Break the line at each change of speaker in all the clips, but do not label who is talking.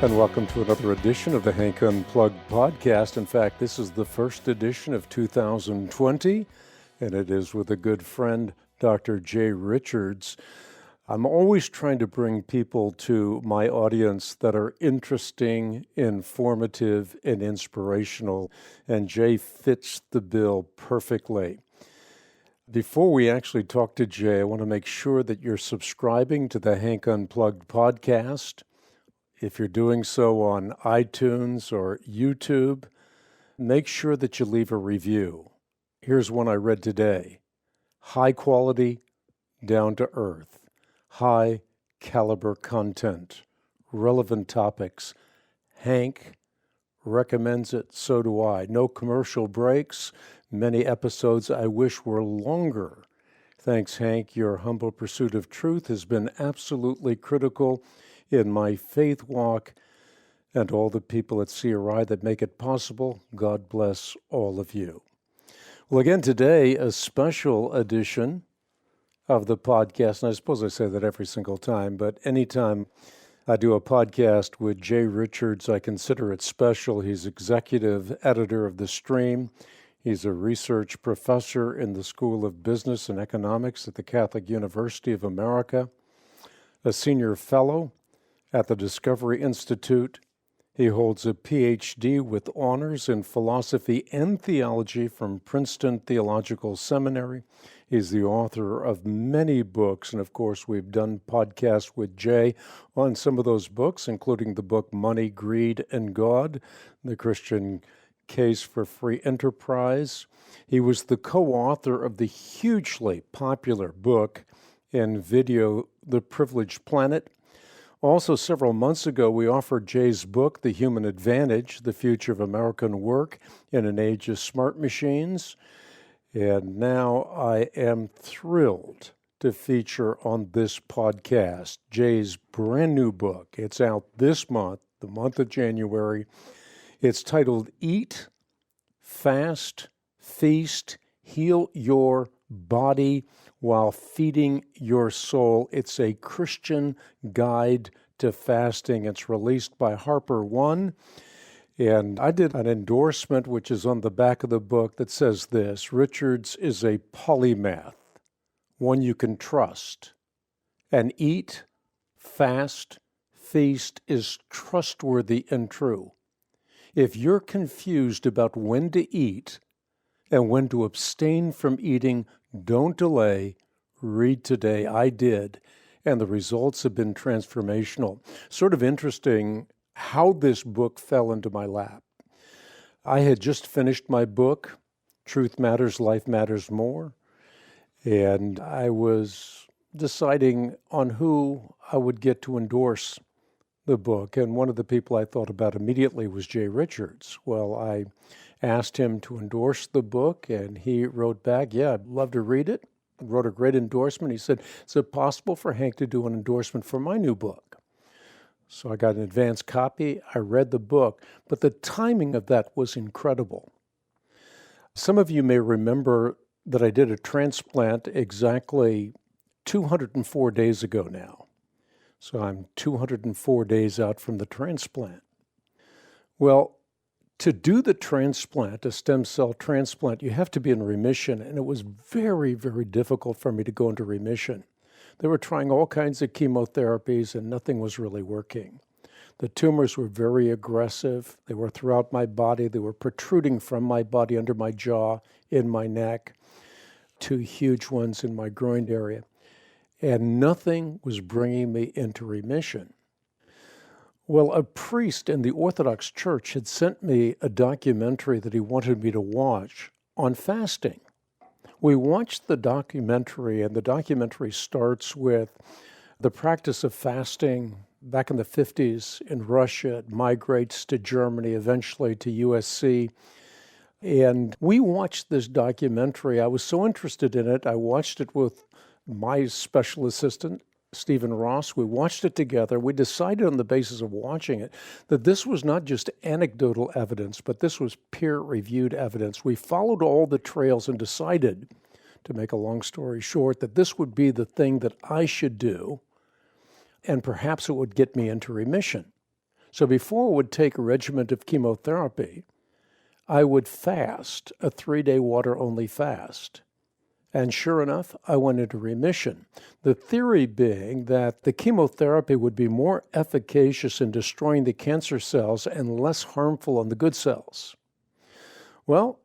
And welcome to another edition of the Hank Unplugged podcast. In fact, this is the first edition of 2020, and it is with a good friend, Dr. Jay Richards. I'm always trying to bring people to my audience that are interesting, informative, and inspirational, and Jay fits the bill perfectly. Before we actually talk to Jay, I want to make sure that you're subscribing to the Hank Unplugged podcast. If you're doing so on iTunes or YouTube, make sure that you leave a review. Here's one I read today. High quality, down to earth, high caliber content, relevant topics. Hank recommends it, so do I. No commercial breaks, many episodes I wish were longer. Thanks, Hank. Your humble pursuit of truth has been absolutely critical in my faith walk, and all the people at CRI that make it possible. God bless all of you. Well, again, today, a special edition of the podcast, and I suppose I say that every single time, but anytime I do a podcast with Jay Richards, I consider it special. He's executive editor of The Stream. He's a research professor in the School of Business and Economics at the Catholic University of America, a senior fellow at the Discovery Institute. He holds a PhD with honors in philosophy and theology from Princeton Theological Seminary. He's the author of many books, and of course we've done podcasts with Jay on some of those books, including the book Money, Greed, and God, The Christian Case for Free Enterprise. He was the co-author of the hugely popular book and video, The Privileged Planet. Also, several months ago, we offered Jay's book, The Human Advantage, The Future of American Work in an Age of Smart Machines. And now I am thrilled to feature on this podcast Jay's brand new book. It's out this month, the month of January. It's titled Eat, Fast, Feast, Heal Your Body while Feeding Your Soul. It's a Christian guide to fasting. It's released by Harper One. And I did an endorsement, which is on the back of the book, that says this: Richards is a polymath, one you can trust. And eat, fast, feast is trustworthy and true. If you're confused about when to eat and when to abstain from eating, don't delay. Read today. I did, and the results have been transformational. Sort of interesting how this book fell into my lap. I had just finished my book, Truth Matters, Life Matters More, and I was deciding on who I would get to endorse the book, and one of the people I thought about immediately was Jay Richards. Well, I asked him to endorse the book, and he wrote back, yeah, I'd love to read it. Wrote a great endorsement. He said, is it possible for Hank to do an endorsement for my new book? So I got an advance copy. I read the book, but the timing of that was incredible. Some of you may remember that I did a transplant exactly 204 days ago now. So I'm 204 days out from the transplant. Well, to do the transplant, a stem cell transplant, you have to be in remission, and it was very, very difficult for me to go into remission. They were trying all kinds of chemotherapies, and nothing was really working. The tumors were very aggressive. They were throughout my body. They were protruding from my body under my jaw, in my neck, 2 huge ones in my groin area. And nothing was bringing me into remission. Well, a priest in the Orthodox Church had sent me a documentary that he wanted me to watch on fasting. We watched the documentary, and the documentary starts with the practice of fasting back in the 50s in Russia. It migrates to Germany, eventually to USC. And we watched this documentary. I was so interested in it. I watched it with my special assistant, Stephen Ross. We watched it together. We decided on the basis of watching it that this was not just anecdotal evidence, but this was peer-reviewed evidence. We followed all the trails and decided, to make a long story short, that this would be the thing that I should do, and perhaps it would get me into remission. So before I would take a regimen of chemotherapy, I would fast, a 3-day water-only fast. And sure enough, I went into remission. The theory being that the chemotherapy would be more efficacious in destroying the cancer cells and less harmful on the good cells. Well,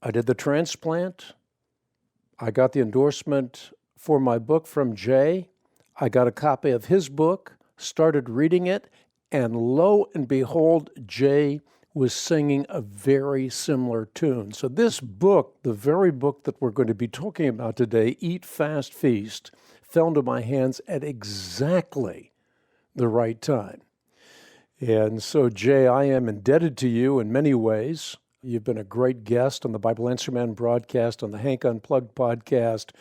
I did the transplant. I got the endorsement for my book from Jay. I got a copy of his book, started reading it, and lo and behold, Jay was singing a very similar tune. So this book, the very book that we're going to be talking about today, Eat, Fast, Feast, fell into my hands at exactly the right time. And so, Jay, I am indebted to you in many ways. You've been a great guest on the Bible Answer Man broadcast, on the Hank Unplugged podcast.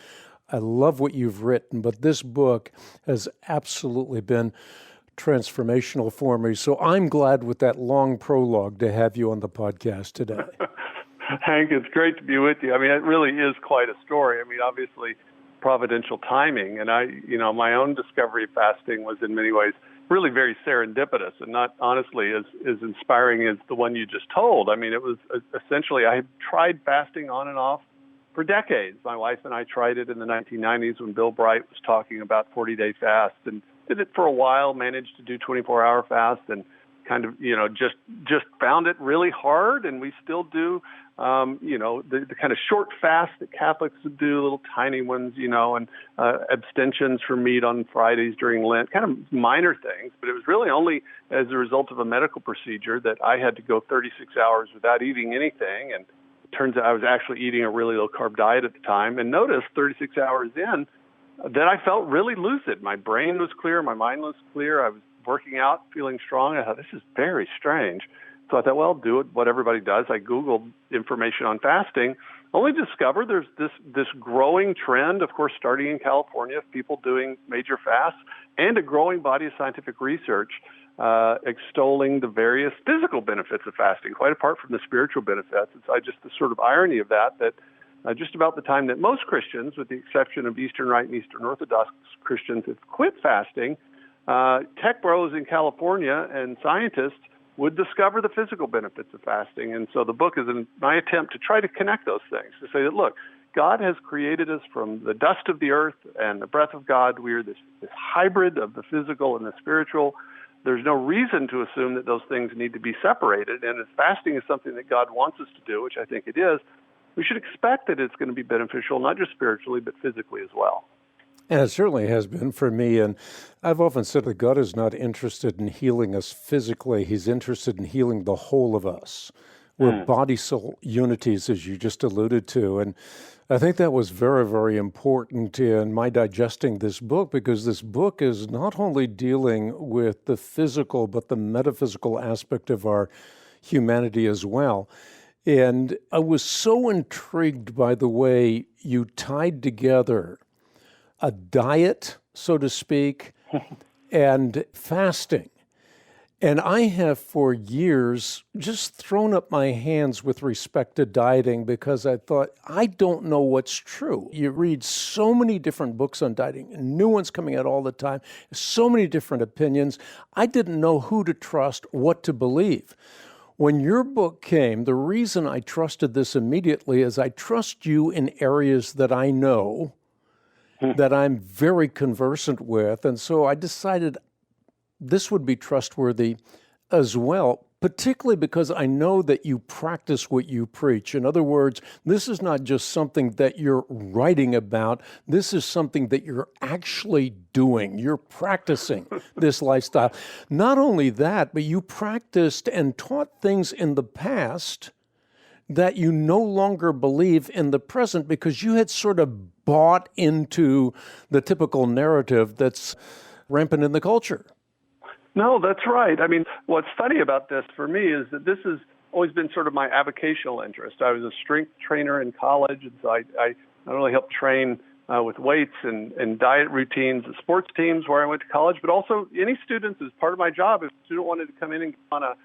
I love what you've written, but this book has absolutely been transformational for me. So I'm glad with that long prologue to have you on the podcast today.
Hank, it's great to be with you. I mean, it really is quite a story. I mean, obviously, providential timing. And my own discovery of fasting was in many ways really very serendipitous and not honestly as inspiring as the one you just told. I mean, it was essentially, I had tried fasting on and off for decades. My wife and I tried it in the 1990s when Bill Bright was talking about 40-day fast, and did it for a while, managed to do 24-hour fast, and kind of, just found it really hard. And we still do, the kind of short fast that Catholics would do, little tiny ones, and abstentions from meat on Fridays during Lent, kind of minor things. But it was really only as a result of a medical procedure that I had to go 36 hours without eating anything. And it turns out I was actually eating a really low-carb diet at the time, and noticed 36 hours in, then I felt really lucid. My brain was clear. My mind was clear. I was working out, feeling strong. I thought, this is very strange. So I thought, well, do it, what everybody does. I Googled information on fasting, only discovered there's this growing trend, of course, starting in California, of people doing major fasts, and a growing body of scientific research extolling the various physical benefits of fasting, quite apart from the spiritual benefits. It's just the sort of irony of that just about the time that most Christians, with the exception of Eastern Rite and Eastern Orthodox Christians, have quit fasting, tech bros in California and scientists would discover the physical benefits of fasting. And so the book is my attempt to try to connect those things, to say that, look, God has created us from the dust of the earth and the breath of God. We are this hybrid of the physical and the spiritual. There's no reason to assume that those things need to be separated. And if fasting is something that God wants us to do, which I think it is, we should expect that it's going to be beneficial, not just spiritually, but physically as well.
And it certainly has been for me. And I've often said that God is not interested in healing us physically. He's interested in healing the whole of us. We're body-soul unities, as you just alluded to. And I think that was very, very important in my digesting this book, because this book is not only dealing with the physical, but the metaphysical aspect of our humanity as well. And I was so intrigued by the way you tied together a diet, so to speak, and fasting. And I have for years just thrown up my hands with respect to dieting, because I thought, I don't know what's true. You read so many different books on dieting, new ones coming out all the time, so many different opinions. I didn't know who to trust, what to believe. When your book came, the reason I trusted this immediately is I trust you in areas that I know, that I'm very conversant with. And so I decided this would be trustworthy as well, particularly because I know that you practice what you preach. In other words, this is not just something that you're writing about. This is something that you're actually doing. You're practicing this lifestyle. Not only that, but you practiced and taught things in the past that you no longer believe in the present, because you had sort of bought into the typical narrative that's rampant in the culture.
No, that's right. I mean, what's funny about this for me is that this has always been sort of my avocational interest. I was a strength trainer in college, and so I not only helped train with weights and diet routines at sports teams where I went to college, but also any students, as part of my job, if a student wanted to come in and get on a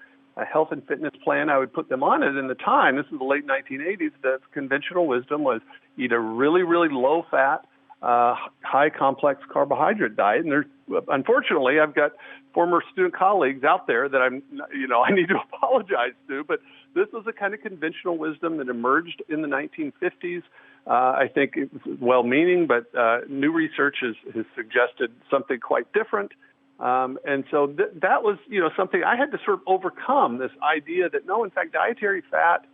health and fitness plan, I would put them on it. In the time, this is the late 1980s, the conventional wisdom was eat a really, really low-fat, high complex carbohydrate diet. And unfortunately, I've got former student colleagues out there that I need to apologize to, but this was a kind of conventional wisdom that emerged in the 1950s. I think it was well-meaning, but new research has suggested something quite different. And so that was, something I had to sort of overcome, this idea that no, in fact, dietary fat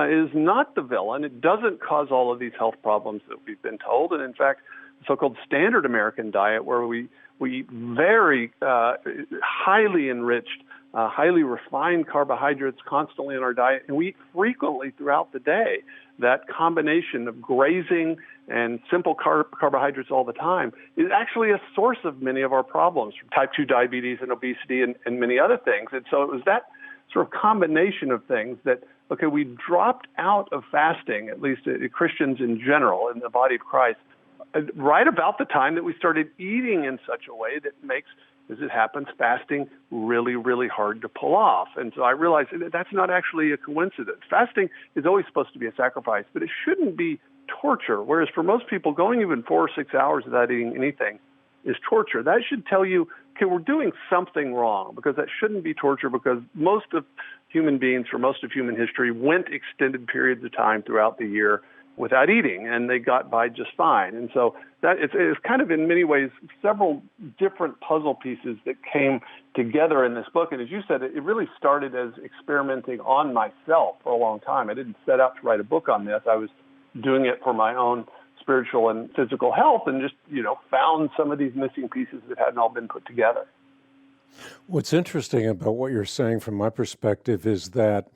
is not the villain. It doesn't cause all of these health problems that we've been told. And in fact, the so-called standard American diet, where we eat very highly enriched, highly refined carbohydrates constantly in our diet, and we eat frequently throughout the day. That combination of grazing and simple carbohydrates all the time is actually a source of many of our problems, from type 2 diabetes and obesity and many other things. And so it was that sort of combination of things that, okay, we dropped out of fasting, at least Christians in general, in the body of Christ, right about the time that we started eating in such a way that makes, as it happens, fasting really, really hard to pull off. And so I realized that that's not actually a coincidence. Fasting is always supposed to be a sacrifice, but it shouldn't be torture. Whereas for most people, going even 4 or 6 hours without eating anything is torture. That should tell you, okay, we're doing something wrong, because that shouldn't be torture, because most of human beings, for most of human history, went extended periods of time throughout the year without eating, and they got by just fine. And so that it's kind of in many ways several different puzzle pieces that came together in this book. And as you said, it really started as experimenting on myself for a long time. I didn't set out to write a book on this. I was doing it for my own spiritual and physical health, and just, found some of these missing pieces that hadn't all been put together.
What's interesting about what you're saying from my perspective is that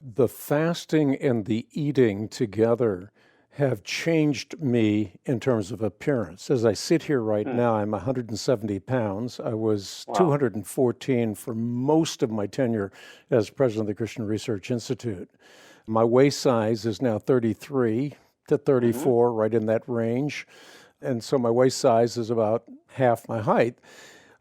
the fasting and the eating together have changed me in terms of appearance. As I sit here right now, I'm 170 pounds. I was 214 for most of my tenure as president of the Christian Research Institute. My waist size is now 33 to 34, right in that range. And so my waist size is about half my height.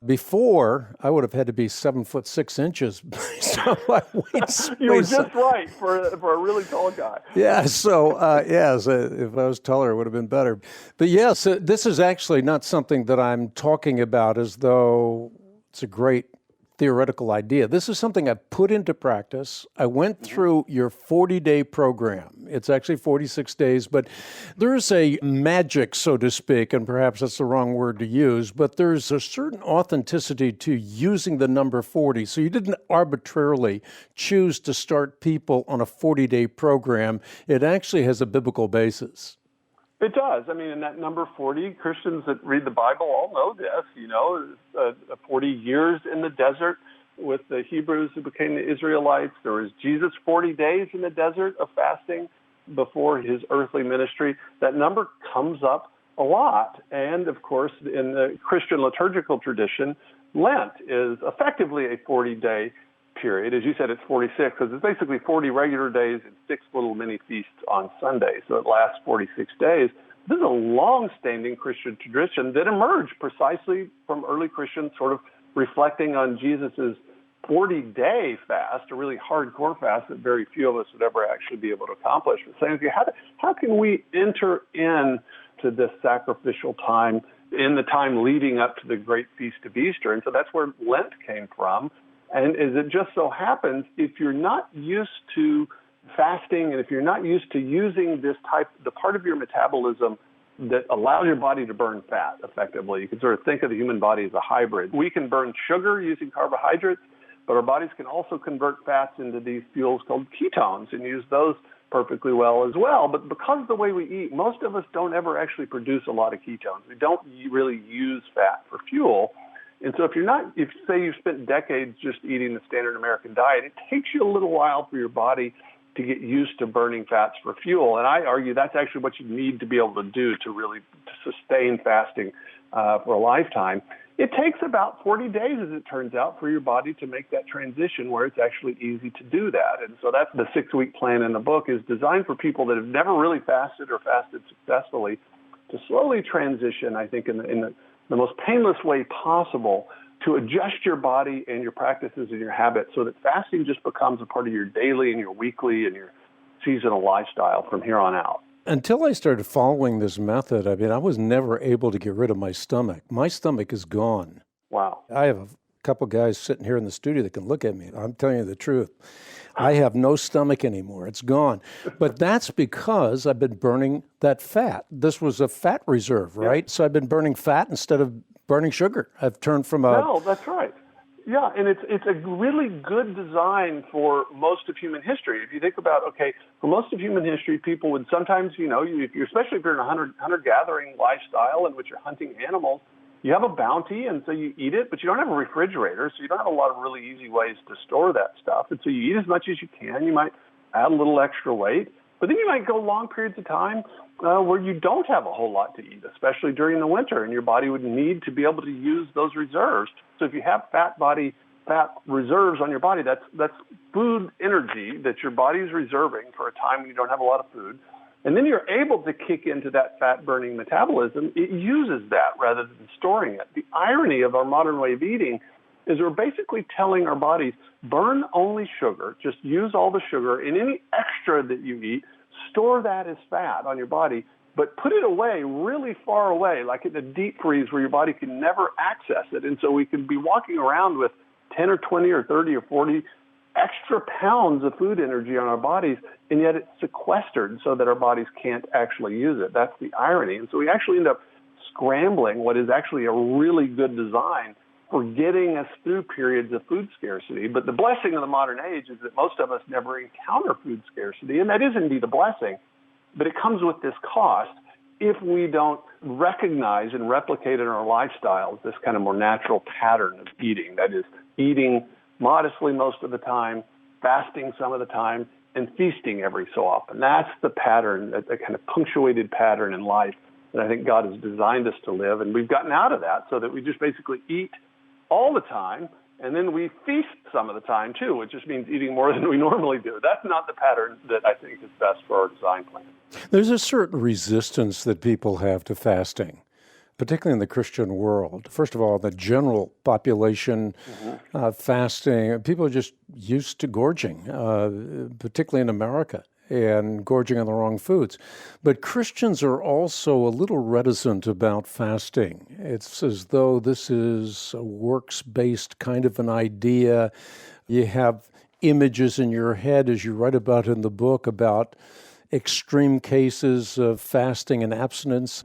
Before, I would have had to be 7'6" based on my weight.
You were just right for a really tall guy.
Yeah, so if I was taller, it would have been better. But yes, this is actually not something that I'm talking about as though it's a great theoretical idea. This is something I've put into practice. I went through your 40-day program. It's actually 46 days, but there's a magic, so to speak, and perhaps that's the wrong word to use, but there's a certain authenticity to using the number 40. So you didn't arbitrarily choose to start people on a 40-day program. It actually has a biblical basis.
It does. I mean, in that number 40, Christians that read the Bible all know this, 40 years in the desert with the Hebrews who became the Israelites. There was Jesus' 40 days in the desert of fasting before his earthly ministry. That number comes up a lot. And, of course, in the Christian liturgical tradition, Lent is effectively a 40-day period. As you said, it's 46, because it's basically 40 regular days and 6 little mini feasts on Sunday. So it lasts 46 days. This is a long-standing Christian tradition that emerged precisely from early Christians sort of reflecting on Jesus's 40-day fast, a really hardcore fast that very few of us would ever actually be able to accomplish. But saying, okay, how can we enter into this sacrificial time in the time leading up to the great feast of Easter? And so that's where Lent came from. And as it just so happens, if you're not used to fasting, and if you're not used to using the part of your metabolism that allows your body to burn fat effectively, you can sort of think of the human body as a hybrid. We can burn sugar using carbohydrates, but our bodies can also convert fats into these fuels called ketones and use those perfectly well as well. But because of the way we eat, most of us don't ever actually produce a lot of ketones. We don't really use fat for fuel. And so if say you've spent decades just eating the standard American diet, it takes you a little while for your body to get used to burning fats for fuel. And I argue that's actually what you need to be able to do to sustain fasting for a lifetime. It takes about 40 days, as it turns out, for your body to make that transition where it's actually easy to do that. And so that's the 6-week plan in the book, is designed for people that have never really fasted or fasted successfully to slowly transition, I think, in the most painless way possible, to adjust your body and your practices and your habits so that fasting just becomes a part of your daily and your weekly and your seasonal lifestyle from here on out.
Until I started following this method, I was never able to get rid of my stomach. My stomach is gone.
Wow.
I have a couple guys sitting here in the studio that can look at me. I'm telling you the truth. I have no stomach anymore. It's gone. But that's because I've been burning that fat. This was a fat reserve, right? Yeah. So I've been burning fat instead of burning sugar. I've turned from a...
No, that's right. Yeah, and it's a really good design for most of human history. If you think about, for most of human history, people would sometimes, especially if you're in a hunter-gathering lifestyle in which you're hunting animals, you have a bounty, and so you eat it, but you don't have a refrigerator, so you don't have a lot of really easy ways to store that stuff. And so you eat as much as you can. You might add a little extra weight, but then you might go long periods of time where you don't have a whole lot to eat, especially during the winter, and your body would need to be able to use those reserves. So if you have fat reserves on your body, that's food energy that your body is reserving for a time when you don't have a lot of food. And then you're able to kick into that fat-burning metabolism. It uses that rather than storing it. The irony of our modern way of eating is we're basically telling our bodies, burn only sugar, just use all the sugar, and any extra that you eat, store that as fat on your body, but put it away really far away, like in a deep freeze where your body can never access it. And so we can be walking around with 10 or 20 or 30 or 40 extra pounds of food energy on our bodies, and yet it's sequestered so that our bodies can't actually use it. That's the irony. And so we actually end up scrambling what is actually a really good design for getting us through periods of food scarcity. But the blessing of the modern age is that most of us never encounter food scarcity, and that is indeed a blessing, but it comes with this cost if we don't recognize and replicate in our lifestyles this kind of more natural pattern of eating, that is, eating modestly most of the time, fasting some of the time, and feasting every so often. That's the pattern, the kind of punctuated pattern in life that I think God has designed us to live. And we've gotten out of that so that we just basically eat all the time, and then we feast some of the time too, which just means eating more than we normally do. That's not the pattern that I think is best for our design plan.
There's a certain resistance that people have to fasting, particularly in the Christian world. First of all, the general population fasting, people are just used to gorging, particularly in America, and gorging on the wrong foods. But Christians are also a little reticent about fasting. It's as though this is a works-based kind of an idea. You have images in your head, as you write about in the book, about extreme cases of fasting and abstinence.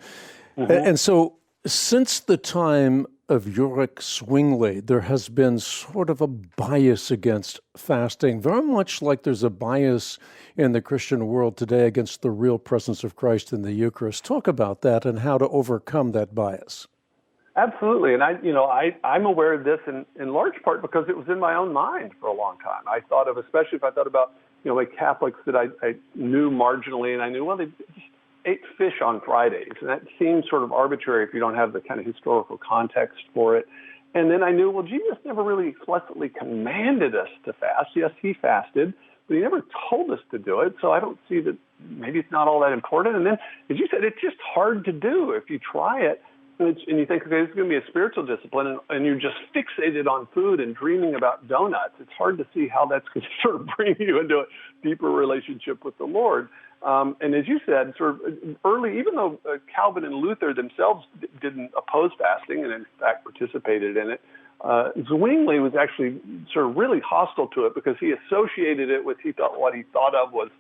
And so since the time of Ulrich Zwingli, there has been sort of a bias against fasting, very much like there's a bias in the Christian world today against the real presence of Christ in the Eucharist. Talk about that and how to overcome that bias.
Absolutely. And I'm aware of this in large part because it was in my own mind for a long time. I thought of, especially if I thought about, like Catholics that I knew marginally, and I knew, they just ate fish on Fridays. And that seems sort of arbitrary if you don't have the kind of historical context for it. And then I knew, Jesus never really explicitly commanded us to fast. Yes, he fasted, but he never told us to do it. So I don't see that maybe it's not all that important. And then, as you said, it's just hard to do if you try it. And you think, this is going to be a spiritual discipline, and you're just fixated on food and dreaming about donuts. It's hard to see how that's going to sort of bring you into a deeper relationship with the Lord. And as you said, sort of early, even though Calvin and Luther themselves didn't oppose fasting and in fact participated in it, Zwingli was actually sort of really hostile to it because he associated it with what he thought of was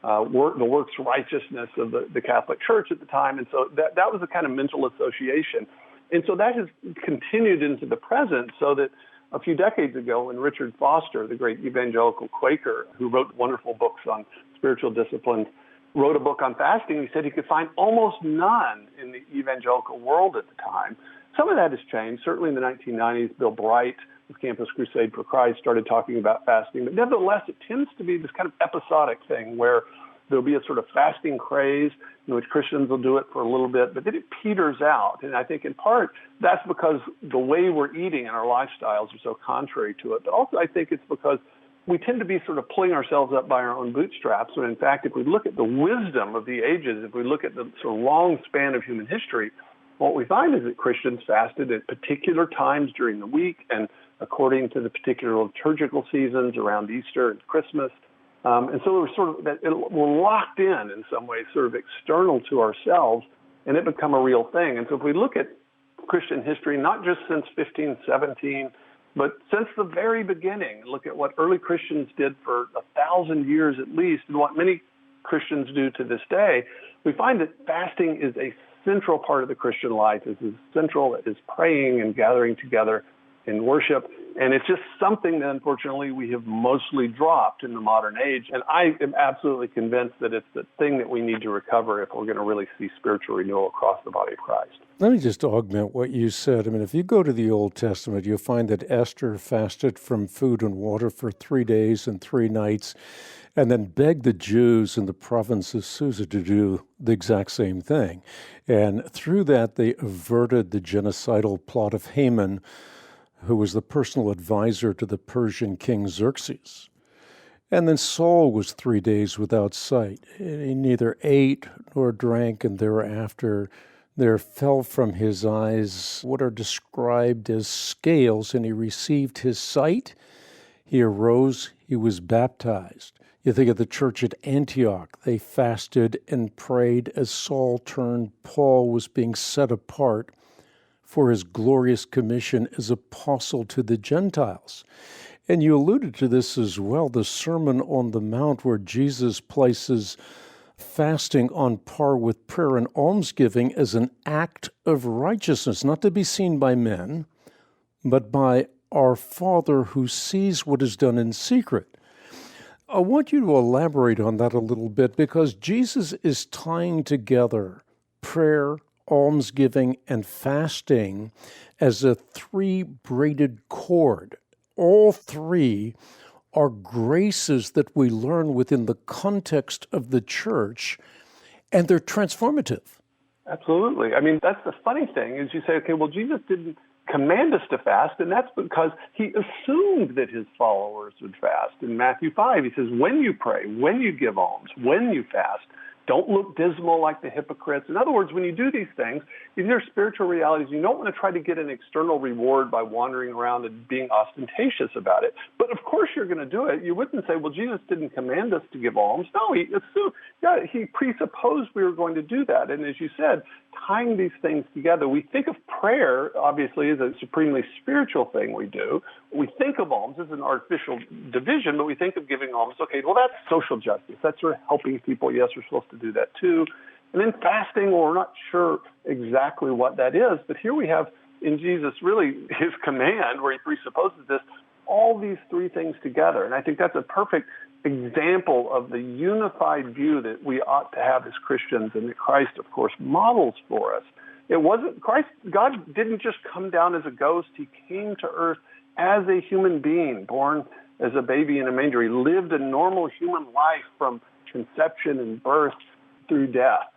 the works righteousness of the Catholic Church at the time. And so that was a kind of mental association. And so that has continued into the present, so that a few decades ago when Richard Foster, the great evangelical Quaker who wrote wonderful books on spiritual disciplines, wrote a book on fasting, he said he could find almost none in the evangelical world at the time. Some of that has changed. Certainly in the 1990s, Bill Bright with Campus Crusade for Christ started talking about fasting. But nevertheless, it tends to be this kind of episodic thing where there'll be a sort of fasting craze in which Christians will do it for a little bit, but then it peters out. And I think in part that's because the way we're eating and our lifestyles are so contrary to it. But also I think it's because we tend to be sort of pulling ourselves up by our own bootstraps. When in fact, if we look at the wisdom of the ages, if we look at the sort of long span of human history, what we find is that Christians fasted at particular times during the week and according to the particular liturgical seasons around Easter and Christmas. And so we're locked in some ways, sort of external to ourselves, and it become a real thing. And so if we look at Christian history, not just since 1517, But since the very beginning, look at what early Christians did for 1,000 years at least, and what many Christians do to this day, we find that fasting is a central part of the Christian life. It's as central as praying and gathering together in worship. And it's just something that, unfortunately, we have mostly dropped in the modern age. And I am absolutely convinced that it's the thing that we need to recover if we're going to really see spiritual renewal across the body of Christ.
Let me just augment what you said. I mean, if you go to the Old Testament, you'll find that Esther fasted from food and water for 3 days and 3 nights, and then begged the Jews in the province of Susa to do the exact same thing. And through that, they averted the genocidal plot of Haman, who was the personal advisor to the Persian king Xerxes. And then Saul was 3 days without sight. He neither ate nor drank, and thereafter there fell from his eyes what are described as scales, and he received his sight. He arose, he was baptized. You think of the church at Antioch. They fasted and prayed as Saul turned. Paul was being set apart for his glorious commission as apostle to the Gentiles. And you alluded to this as well, the Sermon on the Mount, where Jesus places fasting on par with prayer and almsgiving as an act of righteousness, not to be seen by men, but by our Father who sees what is done in secret. I want you to elaborate on that a little bit, because Jesus is tying together prayer, almsgiving, and fasting as a 3-braided cord. All 3 are graces that we learn within the context of the church, and they're transformative.
Absolutely. I mean, that's the funny thing is you say, okay, well, Jesus didn't command us to fast, and that's because he assumed that his followers would fast. In Matthew 5, he says, when you pray, when you give alms, when you fast, don't look dismal like the hypocrites. In other words, when you do these things, these are spiritual realities. You don't want to try to get an external reward by wandering around and being ostentatious about it. But of course you're going to do it. You wouldn't say, well, Jesus didn't command us to give alms. No, he presupposed we were going to do that. And as you said, tying these things together, we think of prayer, obviously, as a supremely spiritual thing we do. We think of alms as an artificial division, but we think of giving alms, okay, well, that's social justice. That's sort of helping people. Yes, we're supposed to do that too. And then fasting, well, we're not sure exactly what that is, but here we have in Jesus really his command where he presupposes this, all these 3 things together. And I think that's a perfect example of the unified view that we ought to have as Christians, and that Christ, of course, models for us. It wasn't God didn't just come down as a ghost. He came to earth as a human being, born as a baby in a manger. He lived a normal human life from conception and birth through death.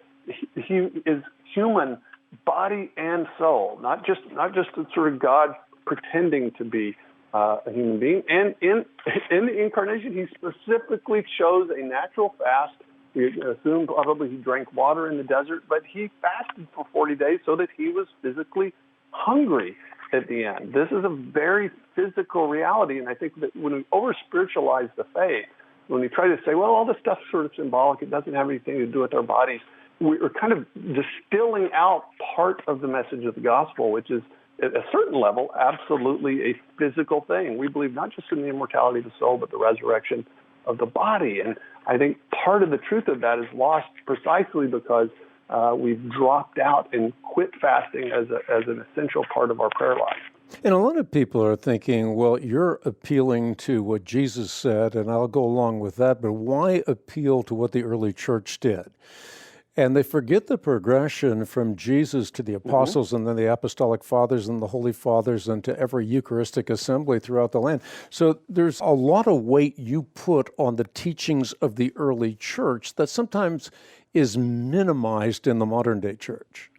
He is human, body and soul, not just a sort of God pretending to be a human being. And in the incarnation, he specifically chose a natural fast. We assume probably he drank water in the desert, but he fasted for 40 days so that he was physically hungry at the end. This is a very physical reality, and I think that when we over-spiritualize the faith, when we try to say, well, all this stuff's sort of symbolic, it doesn't have anything to do with our bodies, we're kind of distilling out part of the message of the gospel, which is, at a certain level, absolutely a physical thing. We believe not just in the immortality of the soul, but the resurrection of the body. And I think part of the truth of that is lost precisely because we've dropped out and quit fasting as an essential part of our prayer life.
And a lot of people are thinking, well, you're appealing to what Jesus said, and I'll go along with that, but why appeal to what the early church did? And they forget the progression from Jesus to the apostles and then the apostolic fathers and the holy fathers and to every Eucharistic assembly throughout the land. So there's a lot of weight you put on the teachings of the early church that sometimes is minimized in the modern day church.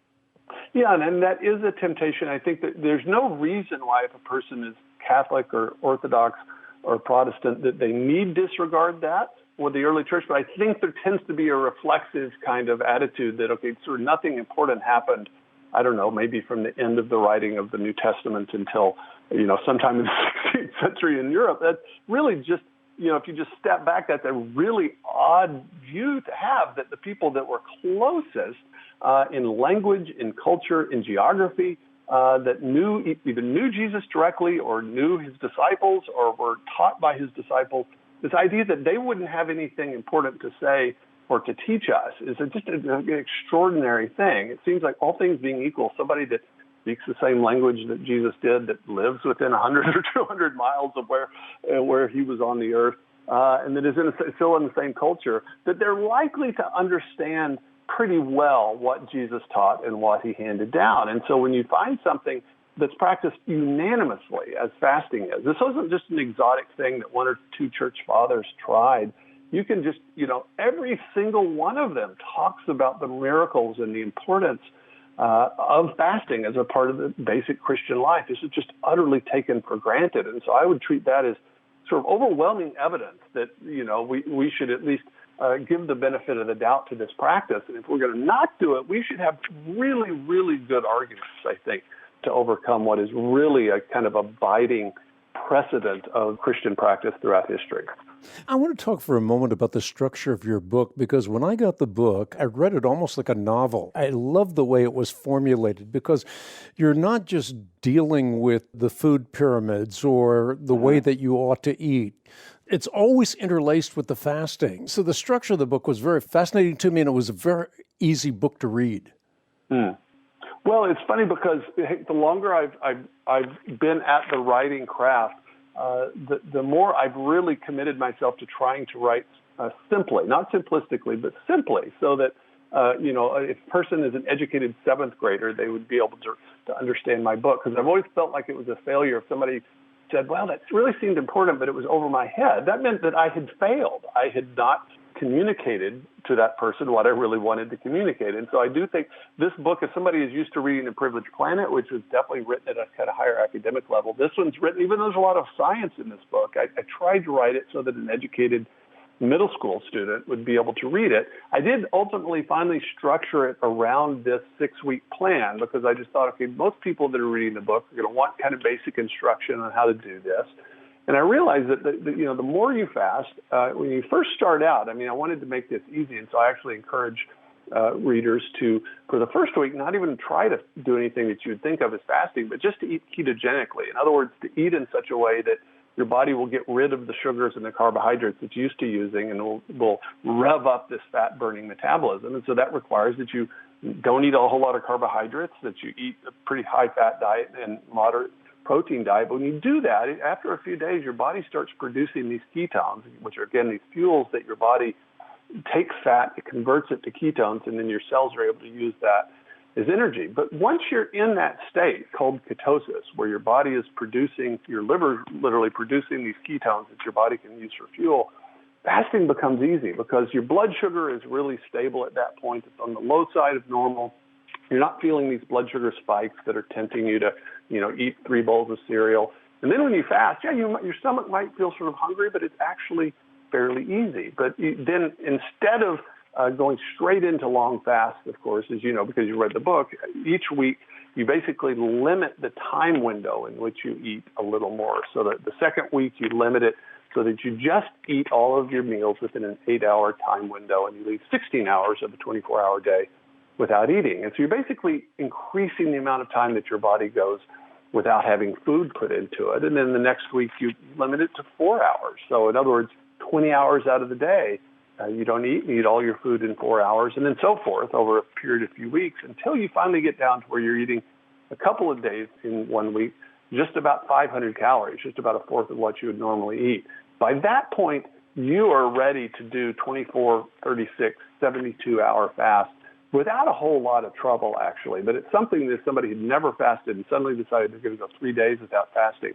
Yeah, and that is a temptation. I think that there's no reason why if a person is Catholic or Orthodox or Protestant that they need disregard that with the early church, but I think there tends to be a reflexive kind of attitude that, okay, sort of nothing important happened, I don't know, maybe from the end of the writing of the New Testament until, sometime in the 16th century in Europe. That's really just, if you just step back, that's a really odd view to have, that the people that were closest in language, in culture, in geography, that either knew Jesus directly or knew his disciples or were taught by his disciples. This idea that they wouldn't have anything important to say or to teach us is just an extraordinary thing. It seems like all things being equal, somebody that speaks the same language that Jesus did, that lives within 100 or 200 miles of where he was on the earth, and that is still in the same culture, that they're likely to understand pretty well what Jesus taught and what he handed down. And so when you find something that's practiced unanimously, as fasting is, this wasn't just an exotic thing that one or two church fathers tried. You can just, every single one of them talks about the miracles and the importance of fasting as a part of the basic Christian life. This is just utterly taken for granted. And so I would treat that as sort of overwhelming evidence that, we should at least give the benefit of the doubt to this practice. And if we're going to not do it, we should have really, really good arguments, I think, to overcome what is really a kind of abiding precedent of Christian practice throughout history.
I want to talk for a moment about the structure of your book, because when I got the book, I read it almost like a novel. I love the way it was formulated, because you're not just dealing with the food pyramids or the way that you ought to eat. It's always interlaced with the fasting. So the structure of the book was very fascinating to me, and it was a very easy book to read.
Well, it's funny because the longer I've been at the writing craft, the more I've really committed myself to trying to write simply, not simplistically, but simply, so that if a person is an educated seventh grader, they would be able to understand my book. Because I've always felt like it was a failure if somebody said, well, that really seemed important, but it was over my head. That meant that I had failed. I had not communicated to that person what I really wanted to communicate. And so I do think this book, if somebody is used to reading The Privileged Planet, which was definitely written at a kind of higher academic level, this one's written, even though there's a lot of science in this book, I tried to write it so that an educated middle school student would be able to read it. I did ultimately finally structure it around this 6-week plan, because I just thought, okay, most people that are reading the book are going to want kind of basic instruction on how to do this. And I realized that the more you fast, when you first start out, I wanted to make this easy, and so I actually encourage readers to, for the first week, not even try to do anything that you would think of as fasting, but just to eat ketogenically. In other words, to eat in such a way that your body will get rid of the sugars and the carbohydrates it's used to using, and will rev up this fat-burning metabolism. And so that requires that you don't eat a whole lot of carbohydrates, that you eat a pretty high-fat diet and moderate protein diet. But when you do that, after a few days, your body starts producing these ketones, which are, again, these fuels that your body takes fat, it converts it to ketones, and then your cells are able to use that as energy. But once you're in that state called ketosis, where your body is producing, your liver literally producing these ketones that your body can use for fuel, fasting becomes easy because your blood sugar is really stable at that point. It's on the low side of normal. You're not feeling these blood sugar spikes that are tempting you to, eat 3 bowls of cereal. And then when you fast, your stomach might feel sort of hungry, but it's actually fairly easy. But then instead of going straight into long fast, of course, as you know, because you read the book, each week you basically limit the time window in which you eat a little more. So that the second week you limit it so that you just eat all of your meals within an 8-hour time window, and you leave 16 hours of a 24-hour day without eating. And so you're basically increasing the amount of time that your body goes without having food put into it. And then the next week you limit it to 4 hours. So in other words, 20 hours out of the day, you don't eat, you eat all your food in 4 hours, and then so forth over a period of a few weeks until you finally get down to where you're eating a couple of days in 1 week, just about 500 calories, just about a fourth of what you would normally eat. By that point, you are ready to do 24, 36, 72-hour fast without a whole lot of trouble, actually. But it's something that somebody who'd never fasted and suddenly decided they're going to go 3 days without fasting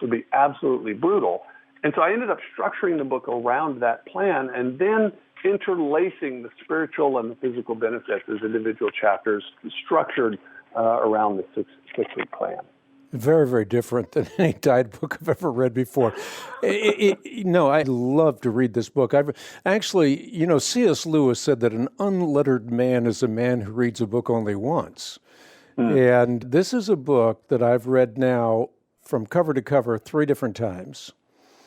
would be absolutely brutal. And so I ended up structuring the book around that plan and then interlacing the spiritual and the physical benefits as individual chapters structured around the six-week plan.
Very, very different than any diet book I've ever read before. No, I love to read this book. I've actually, C.S. Lewis said that an unlettered man is a man who reads a book only once. And this is a book that I've read now from cover to cover 3 different times.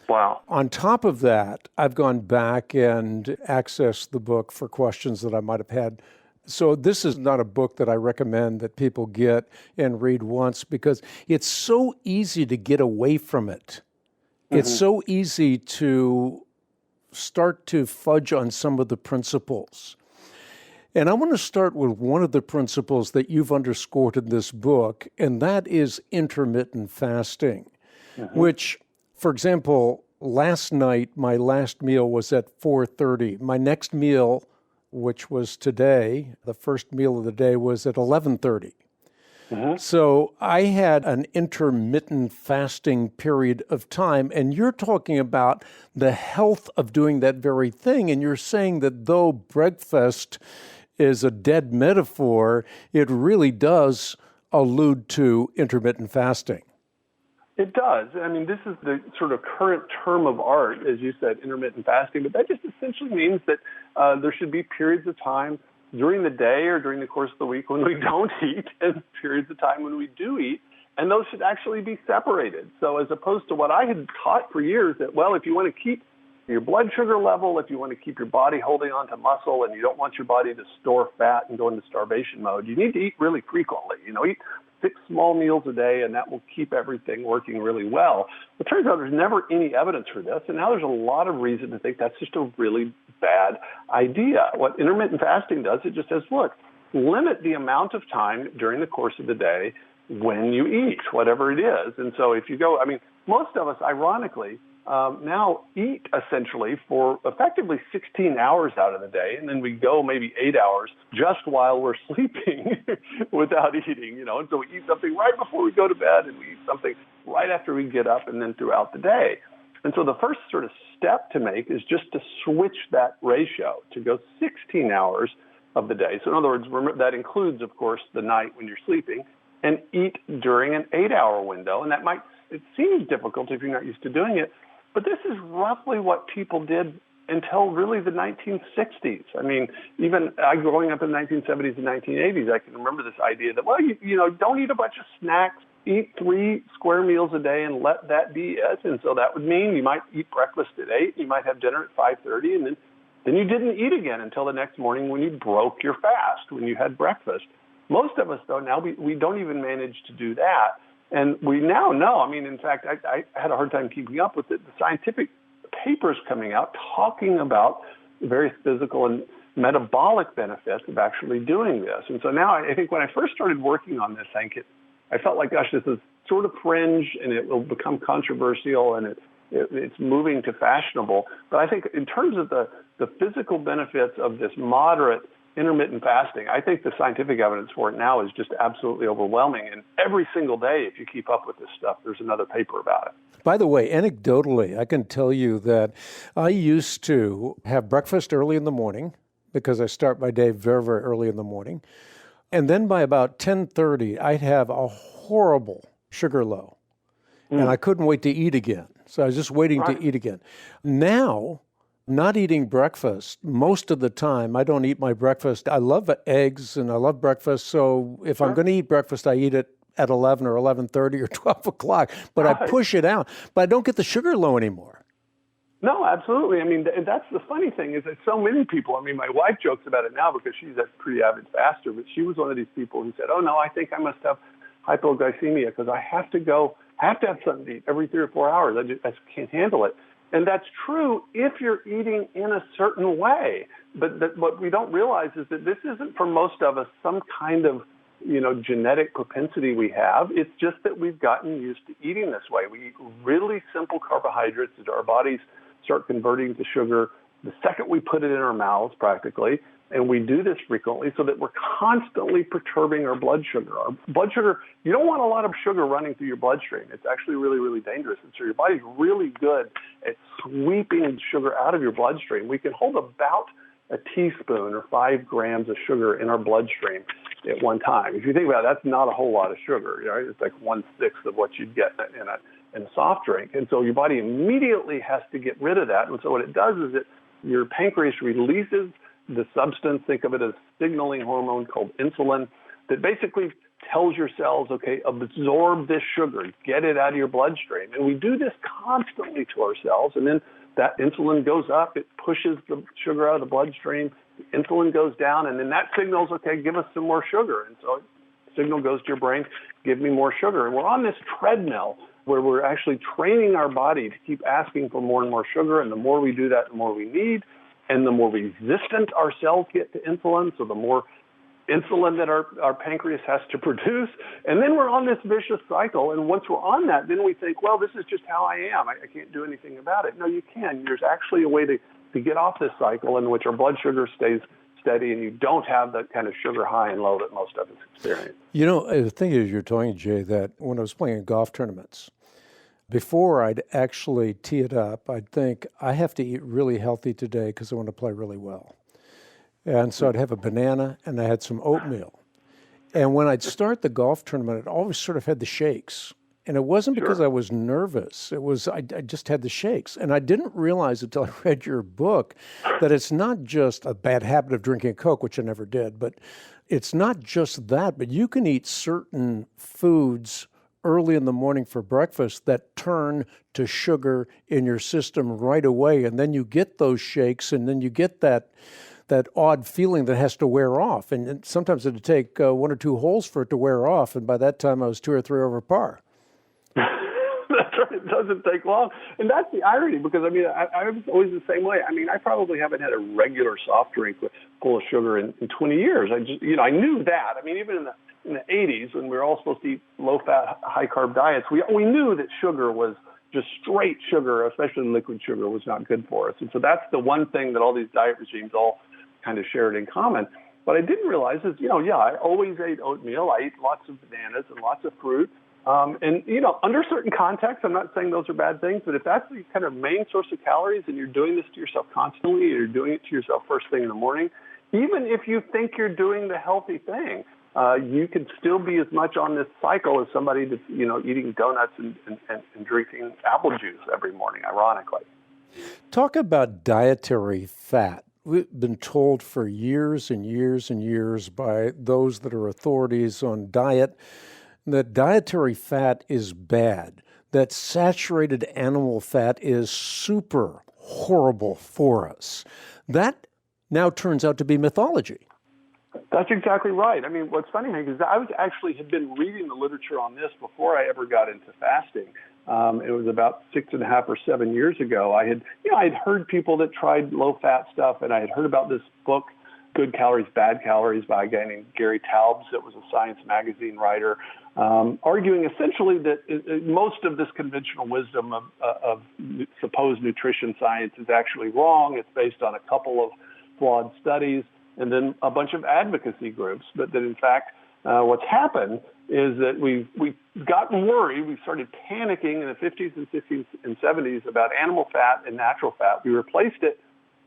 Wow.
On top of that, I've gone back and accessed the book for questions that I might have had So this is not a book that I recommend that people get and read once because it's so easy to get away from it. It's so easy to start to fudge on some of the principles. And I want to start with one of the principles that you've underscored in this book, and that is intermittent fasting, which, for example, last night, my last meal was at 4:30. My next meal, which was today, the first meal of the day, was at 11:30. So I had an intermittent fasting period of time, and you're talking about the health of doing that very thing, and you're saying that though breakfast is a dead metaphor, it really does allude to intermittent fasting.
It does. I mean, this is the sort of current term of art, as you said, intermittent fasting, but that just essentially means that there should be periods of time during the day or during the course of the week when we don't eat and periods of time when we do eat, and those should actually be separated. So as opposed to what I had taught for years that, well, if you want to keep your blood sugar level, if you want to keep your body holding on to muscle and you don't want your body to store fat and go into starvation mode, you need to eat really frequently. Eat 6 small meals a day, and that will keep everything working really well. It turns out there's never any evidence for this, and now there's a lot of reason to think that's just a really bad idea. What intermittent fasting does, it just says, look, limit the amount of time during the course of the day when you eat, whatever it is. And so if you go, most of us, ironically, now eat essentially for effectively 16 hours out of the day, and then we go maybe 8 hours just while we're sleeping without eating, and so we eat something right before we go to bed, and we eat something right after we get up, and then throughout the day. And so the first sort of step to make is just to switch that ratio to go 16 hours of the day. So in other words, that includes, of course, the night when you're sleeping, and eat during an 8-hour window. And it seems difficult if you're not used to doing it, but this is roughly what people did until really the 1960s. Even I growing up in the 1970s and 1980s, I can remember this idea that, well, don't eat a bunch of snacks, eat 3 square meals a day and let that be it. And so that would mean you might eat breakfast at 8, you might have dinner at 5:30, and then you didn't eat again until the next morning when you broke your fast, when you had breakfast. Most of us, though, now we don't even manage to do that. And we now know, in fact, I had a hard time keeping up with it. The scientific papers coming out talking about various physical and metabolic benefits of actually doing this. And so now I think when I first started working on this, I felt like, gosh, this is sort of fringe and it will become controversial and it's moving to fashionable. But I think in terms of the physical benefits of this moderate intermittent fasting, I think the scientific evidence for it now is just absolutely overwhelming. And every single day, if you keep up with this stuff, there's another paper about it.
By the way, anecdotally, I can tell you that I used to have breakfast early in the morning because I start my day very, very early in the morning. And then by about 10:30, I'd have a horrible sugar low. And I couldn't wait to eat again. So I was just waiting to eat again. Now, not eating breakfast, most of the time, I don't eat my breakfast. I love eggs and I love breakfast. So if I'm going to eat breakfast, I eat it at 11 or 11:30 or 12 o'clock. But I push it out. But I don't get the sugar low anymore.
No, absolutely. That's the funny thing is that so many people, my wife jokes about it now because she's a pretty avid faster, but she was one of these people who said, oh, no, I think I must have hypoglycemia because I have to have something to eat every 3 or 4 hours. I just can't handle it. And that's true if you're eating in a certain way. But what we don't realize is that this isn't for most of us some kind of genetic propensity we have. It's just that we've gotten used to eating this way. We eat really simple carbohydrates that our bodies start converting to sugar the second we put it in our mouths practically. And we do this frequently so that we're constantly perturbing our blood sugar. Our blood sugar, you don't want a lot of sugar running through your bloodstream. It's actually really, really dangerous. And so your body's really good at sweeping sugar out of your bloodstream. We can hold about a teaspoon or 5 grams of sugar in our bloodstream at one time. If you think about it, that's not a whole lot of sugar. Right? It's like 1/6 of what you'd get in a soft drink. And so your body immediately has to get rid of that. And so what it does is your pancreas releases the substance, think of it as a signaling hormone called insulin, that basically tells your cells, okay, absorb this sugar, get it out of your bloodstream. And we do this constantly to our cells, and then that insulin goes up, it pushes the sugar out of the bloodstream, the insulin goes down, and then that signals, okay, give us some more sugar. And so the signal goes to your brain, give me more sugar. And we're on this treadmill where we're actually training our body to keep asking for more and more sugar, and the more we do that, the more we need, and the more resistant our cells get to insulin, so the more insulin that our pancreas has to produce. And then we're on this vicious cycle. And once we're on that, then we think, well, this is just how I am. I can't do anything about it. No, you can. There's actually a way to get off this cycle in which our blood sugar stays steady and you don't have that kind of sugar high and low that most of us experience.
You know, the thing is, you're talking, Jay, that when I was playing in golf tournaments, before I'd actually tee it up, I'd think, I have to eat really healthy today because I want to play really well. And so I'd have a banana and I had some oatmeal. And when I'd start the golf tournament, I'd always sort of had the shakes. And it wasn't because I was nervous. It was, I just had the shakes. And I didn't realize until I read your book that it's not just a bad habit of drinking Coke, which I never did, but it's not just that, but you can eat certain foods early in the morning for breakfast that turn to sugar in your system right away. And then you get those shakes, and then you get that odd feeling that has to wear off. And sometimes it'd take 1 or 2 holes for it to wear off. And by that time, I was 2 or 3 over par.
That's right. It doesn't take long. And that's the irony, because, I mean, I was always the same way. I mean, I probably haven't had a regular soft drink full of sugar in 20 years. I just, I knew that. I mean, even in the 80s, when we were all supposed to eat low-fat, high-carb diets, we knew that sugar was just straight sugar, especially liquid sugar, was not good for us. And so that's the one thing that all these diet regimes all kind of shared in common. What I didn't realize is, I always ate oatmeal. I ate lots of bananas and lots of fruit. And, under certain contexts, I'm not saying those are bad things, but if that's the kind of main source of calories and you're doing this to yourself constantly, or you're doing it to yourself first thing in the morning, even if you think you're doing the healthy thing, you could still be as much on this cycle as somebody that's, eating donuts and drinking apple juice every morning, ironically.
Talk about dietary fat. We've been told for years and years and years by those that are authorities on diet that dietary fat is bad, that saturated animal fat is super horrible for us. That now turns out to be mythology.
That's exactly right. I mean, what's funny, Hank, is that I had been reading the literature on this before I ever got into fasting. It was about 6.5 or 7 years ago. I'd heard people that tried low-fat stuff, and I had heard about this book, Good Calories, Bad Calories, by a guy named Gary Taubes, that was a Science magazine writer, arguing essentially that most of this conventional wisdom of supposed nutrition science is actually wrong. It's based on a couple of flawed studies, and then a bunch of advocacy groups, but that in fact what's happened is that we've gotten worried. We started panicking in the 50s and 60s and 70s about animal fat and natural fat. We replaced it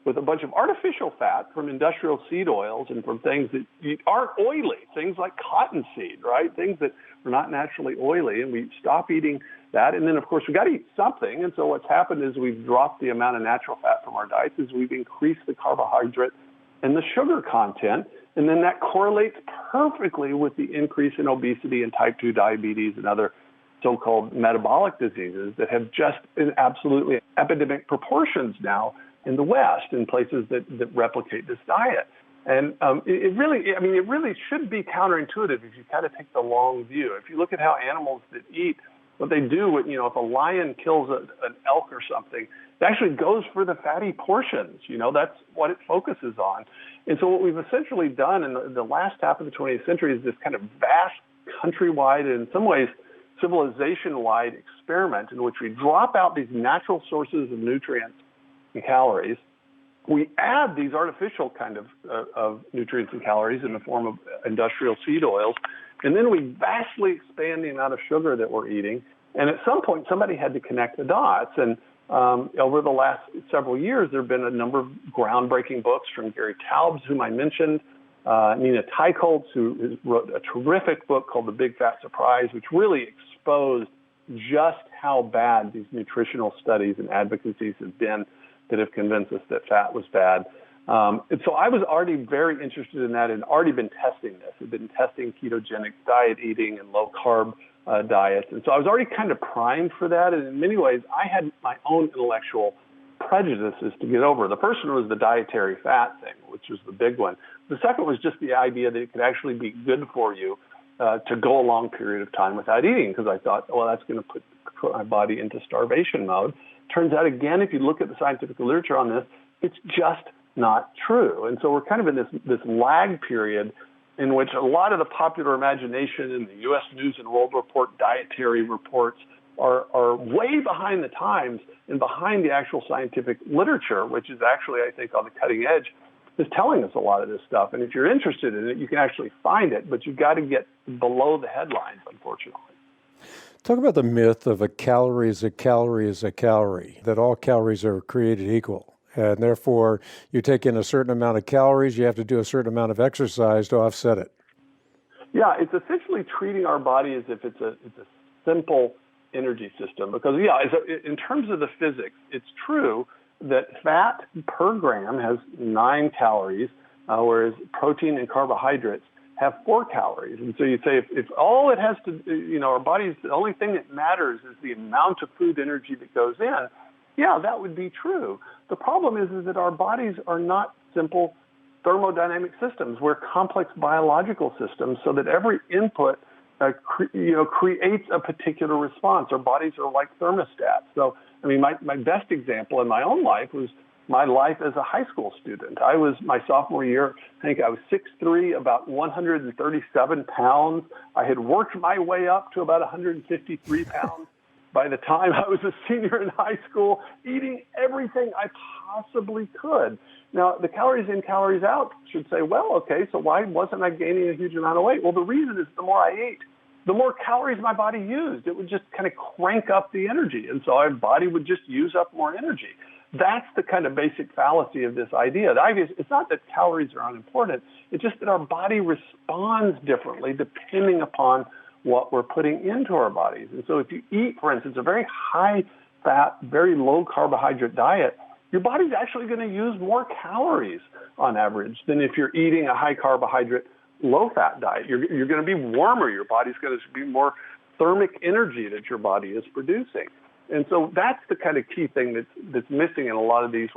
with a bunch of artificial fat from industrial seed oils and from things that aren't oily, things like cottonseed, right? Things that are not naturally oily, and we stop eating that. And then, of course, we got to eat something. And so what's happened is we've dropped the amount of natural fat from our diets, is we've increased the carbohydrate and the sugar content, and then that correlates perfectly with the increase in obesity and type 2 diabetes and other so-called metabolic diseases that have just been absolutely epidemic proportions now in the West, in places that replicate this diet. And it really should be counterintuitive if you kind of take the long view. If you look at how animals that eat, what they do, if a lion kills an elk or something, it actually goes for the fatty portions. That's what it focuses on. And so what we've essentially done in the last half of the 20th century is this kind of vast countrywide, and in some ways civilization-wide experiment in which we drop out these natural sources of nutrients and calories. We add these artificial kind of nutrients and calories in the form of industrial seed oils, and then we vastly expand the amount of sugar that we're eating. And at some point, somebody had to connect the dots. And over the last several years, there have been a number of groundbreaking books from Gary Taubes, whom I mentioned, Nina Teicholz, who wrote a terrific book called The Big Fat Surprise, which really exposed just how bad these nutritional studies and advocacies have been that have convinced us that fat was bad. And so I was already very interested in that and already been testing this. I've been testing ketogenic diet eating and low-carb diets. And so I was already kind of primed for that. And in many ways, I had my own intellectual prejudices to get over. The first one was the dietary fat thing, which was the big one. The second was just the idea that it could actually be good for you to go a long period of time without eating, because I thought, well, that's going to put my body into starvation mode. Turns out, again, if you look at the scientific literature on this, it's just not true. And so we're kind of in this lag period in which a lot of the popular imagination in the U.S. News and World Report dietary reports are way behind the times and behind the actual scientific literature, which is actually, I think, on the cutting edge, is telling us a lot of this stuff. And if you're interested in it, you can actually find it, but you've got to get below the headlines, unfortunately.
Talk about the myth of a calorie is a calorie is a calorie, that all calories are created equal. And therefore, you take in a certain amount of calories, you have to do a certain amount of exercise to offset it.
Yeah, it's essentially treating our body as if it's a simple energy system. Because, in terms of the physics, it's true that fat per gram has 9 calories, whereas protein and carbohydrates have 4 calories. And so you say if all it has to, our bodies, the only thing that matters is the amount of food energy that goes in, yeah, that would be true. The problem is that our bodies are not simple thermodynamic systems. We're complex biological systems, so that every input creates a particular response. Our bodies are like thermostats. So, I mean, my best example in my own life was my life as a high school student. I was, my sophomore year, I think I was 6'3", about 137 pounds. I had worked my way up to about 153 pounds by the time I was a senior in high school, eating everything I possibly could. Now, the calories in, calories out should say, well, okay, so why wasn't I gaining a huge amount of weight? Well, the reason is the more I ate, the more calories my body used. It would just kind of crank up the energy. And so our body would just use up more energy. That's the kind of basic fallacy of this idea. The idea is, it's not that calories are unimportant. It's just that our body responds differently depending upon what we're putting into our bodies. And so if you eat, for instance, a very high-fat, very low-carbohydrate diet, your body's actually going to use more calories on average than if you're eating a high-carbohydrate, low-fat diet. You're going to be warmer. Your body's going to be more thermic energy that your body is producing. And so that's the kind of key thing that's missing in a lot of these,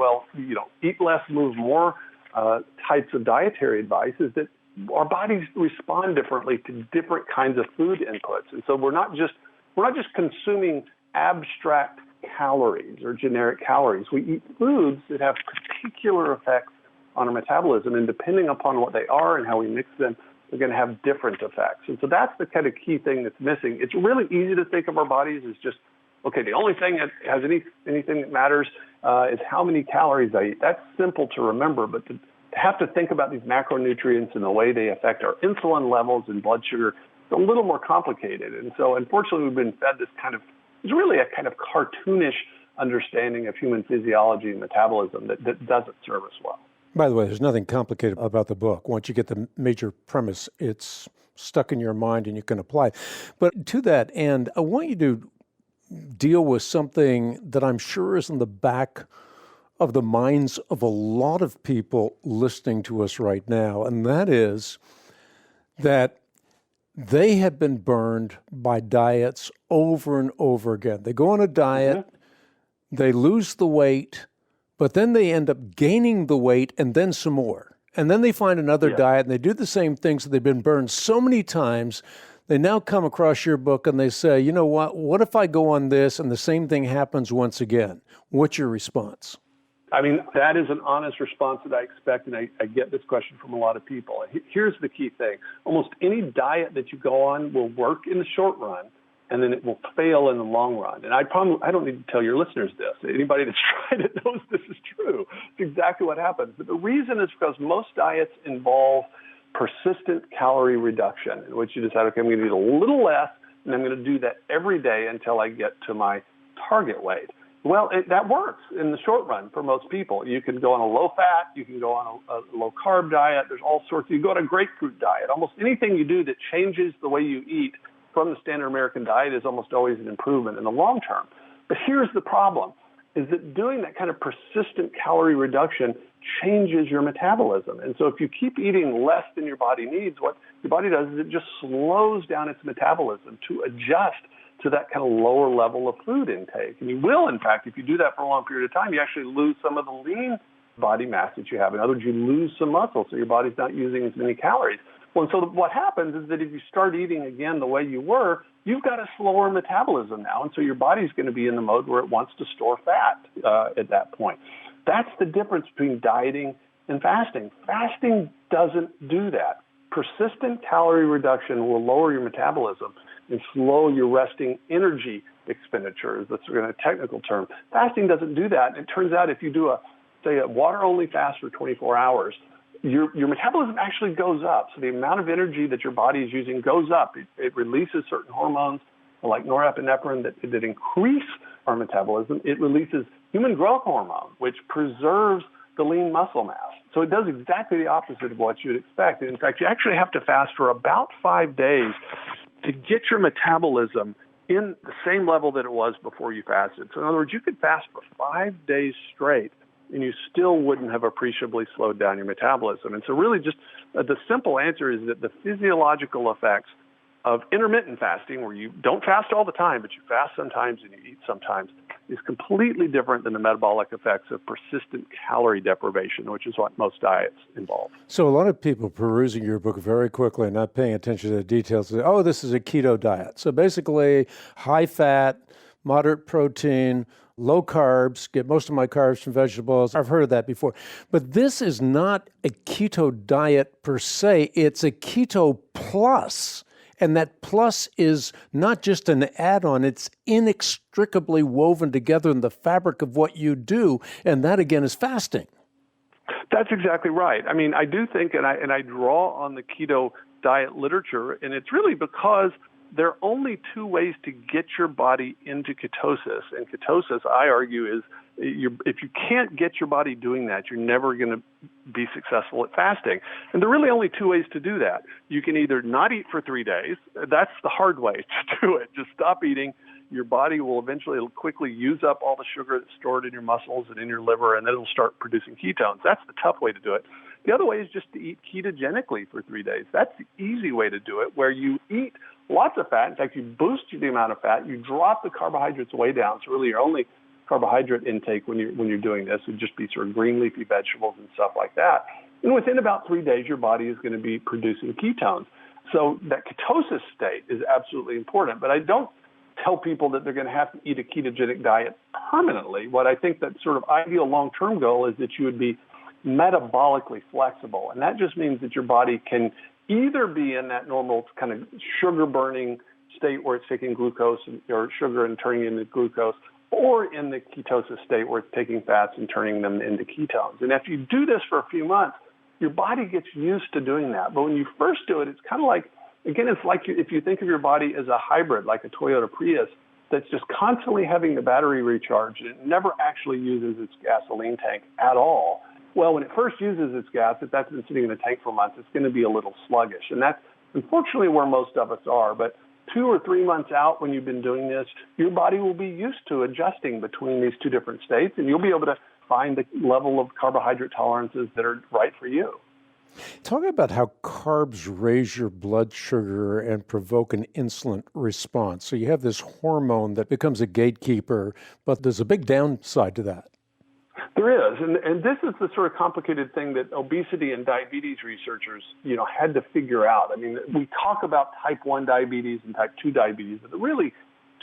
eat less, move more types of dietary advice, is that our bodies respond differently to different kinds of food inputs. And so we're not just consuming abstract calories or generic calories. We eat foods that have particular effects on our metabolism, and depending upon what they are and how we mix them, they're going to have different effects. And so that's the kind of key thing that's missing. It's really easy to think of our bodies as just, okay, the only thing that has anything that matters is how many calories I eat. That's simple to remember, but to have to think about these macronutrients and the way they affect our insulin levels and blood sugar, it's a little more complicated. And so unfortunately, we've been fed this it's really a kind of cartoonish understanding of human physiology and metabolism that doesn't serve us well.
By the way, there's nothing complicated about the book. Once you get the major premise, it's stuck in your mind and you can apply it. But to that end, I want you to deal with something that I'm sure is in the back of the minds of a lot of people listening to us right now, and that is that they have been burned by diets over and over again. They go on a diet, they lose the weight, but then they end up gaining the weight and then some more. And then they find another diet and they do the same things. So they've been burned so many times. They now come across your book and they say, you know what if I go on this and the same thing happens once again? What's your response?
I mean, that is an honest response that I expect, and I get this question from a lot of people. Here's the key thing. Almost any diet that you go on will work in the short run, and then it will fail in the long run. And I don't need to tell your listeners this. Anybody that's tried it knows this is true. It's exactly what happens. But the reason is because most diets involve persistent calorie reduction, in which you decide, okay, I'm going to eat a little less, and I'm going to do that every day until I get to my target weight. Well, that works in the short run for most people. You can go on a low-fat, you can go on a low-carb diet. There's all sorts. You go on a grapefruit diet. Almost anything you do that changes the way you eat from the standard American diet is almost always an improvement in the long term. But here's the problem. is that doing that kind of persistent calorie reduction changes your metabolism. And so if you keep eating less than your body needs, what your body does is it just slows down its metabolism to adjust to that kind of lower level of food intake. And you will, in fact, if you do that for a long period of time, you actually lose some of the lean body mass that you have. In other words, you lose some muscle, so your body's not using as many calories. Well, and so what happens is that if you start eating again the way you were, you've got a slower metabolism now, and so your body's going to be in the mode where it wants to store fat at that point. That's the difference between dieting and fasting. Fasting doesn't do that. Persistent calorie reduction will lower your metabolism and slow your resting energy expenditures. That's a technical term. Fasting doesn't do that. It turns out if you do a water-only fast for 24 hours, your metabolism actually goes up. So the amount of energy that your body is using goes up. It releases certain hormones like norepinephrine that increase our metabolism. It releases human growth hormone, which preserves the lean muscle mass. So it does exactly the opposite of what you'd expect. And in fact, you actually have to fast for about 5 days to get your metabolism in the same level that it was before you fasted. So in other words, you could fast for 5 days straight and you still wouldn't have appreciably slowed down your metabolism. And so really just the simple answer is that the physiological effects of intermittent fasting, where you don't fast all the time, but you fast sometimes and you eat sometimes, is completely different than the metabolic effects of persistent calorie deprivation, which is what most diets involve.
So a lot of people perusing your book very quickly and not paying attention to the details say, oh, this is a keto diet. So basically high fat, moderate protein, low carbs, get most of my carbs from vegetables. I've heard of that before. But this is not a keto diet per se. It's a keto plus. And that plus is not just an add-on, it's inextricably woven together in the fabric of what you do. And that, again, is fasting.
That's exactly right. I mean, I do think, and I draw on the keto diet literature, and it's really because there are only two ways to get your body into ketosis. And ketosis, I argue, is if you can't get your body doing that, you're never going to be successful at fasting. And there are really only two ways to do that. You can either not eat for 3 days. That's the hard way to do it. Just stop eating. Your body will eventually quickly use up all the sugar that's stored in your muscles and in your liver, and then it'll start producing ketones. That's the tough way to do it. The other way is just to eat ketogenically for 3 days. That's the easy way to do it, where you eat lots of fat. In fact, you boost the amount of fat. You drop the carbohydrates way down. So really your only carbohydrate intake when you're doing this would just be sort of green leafy vegetables and stuff like that. And within about 3 days, your body is going to be producing ketones. So that ketosis state is absolutely important. But I don't tell people that they're going to have to eat a ketogenic diet permanently. What I think that sort of ideal long-term goal is that you would be metabolically flexible. And that just means that your body can either be in that normal kind of sugar-burning state where it's taking glucose or sugar and turning it into glucose, or in the ketosis state where it's taking fats and turning them into ketones. And if you do this for a few months, your body gets used to doing that. But when you first do it, it's kind of like, again, it's like if you think of your body as a hybrid, like a Toyota Prius, that's just constantly having the battery recharged. It never actually uses its gasoline tank at all. Well, when it first uses its gas, if that's been sitting in the tank for months, it's going to be a little sluggish. And that's unfortunately where most of us are. But 2 or 3 months out when you've been doing this, your body will be used to adjusting between these two different states, and you'll be able to find the level of carbohydrate tolerances that are right for you.
Talk about how carbs raise your blood sugar and provoke an insulin response. So you have this hormone that becomes a gatekeeper, but there's a big downside to that.
There is, and this is the sort of complicated thing that obesity and diabetes researchers, had to figure out. I mean, we talk about type 1 diabetes and type 2 diabetes, but they're really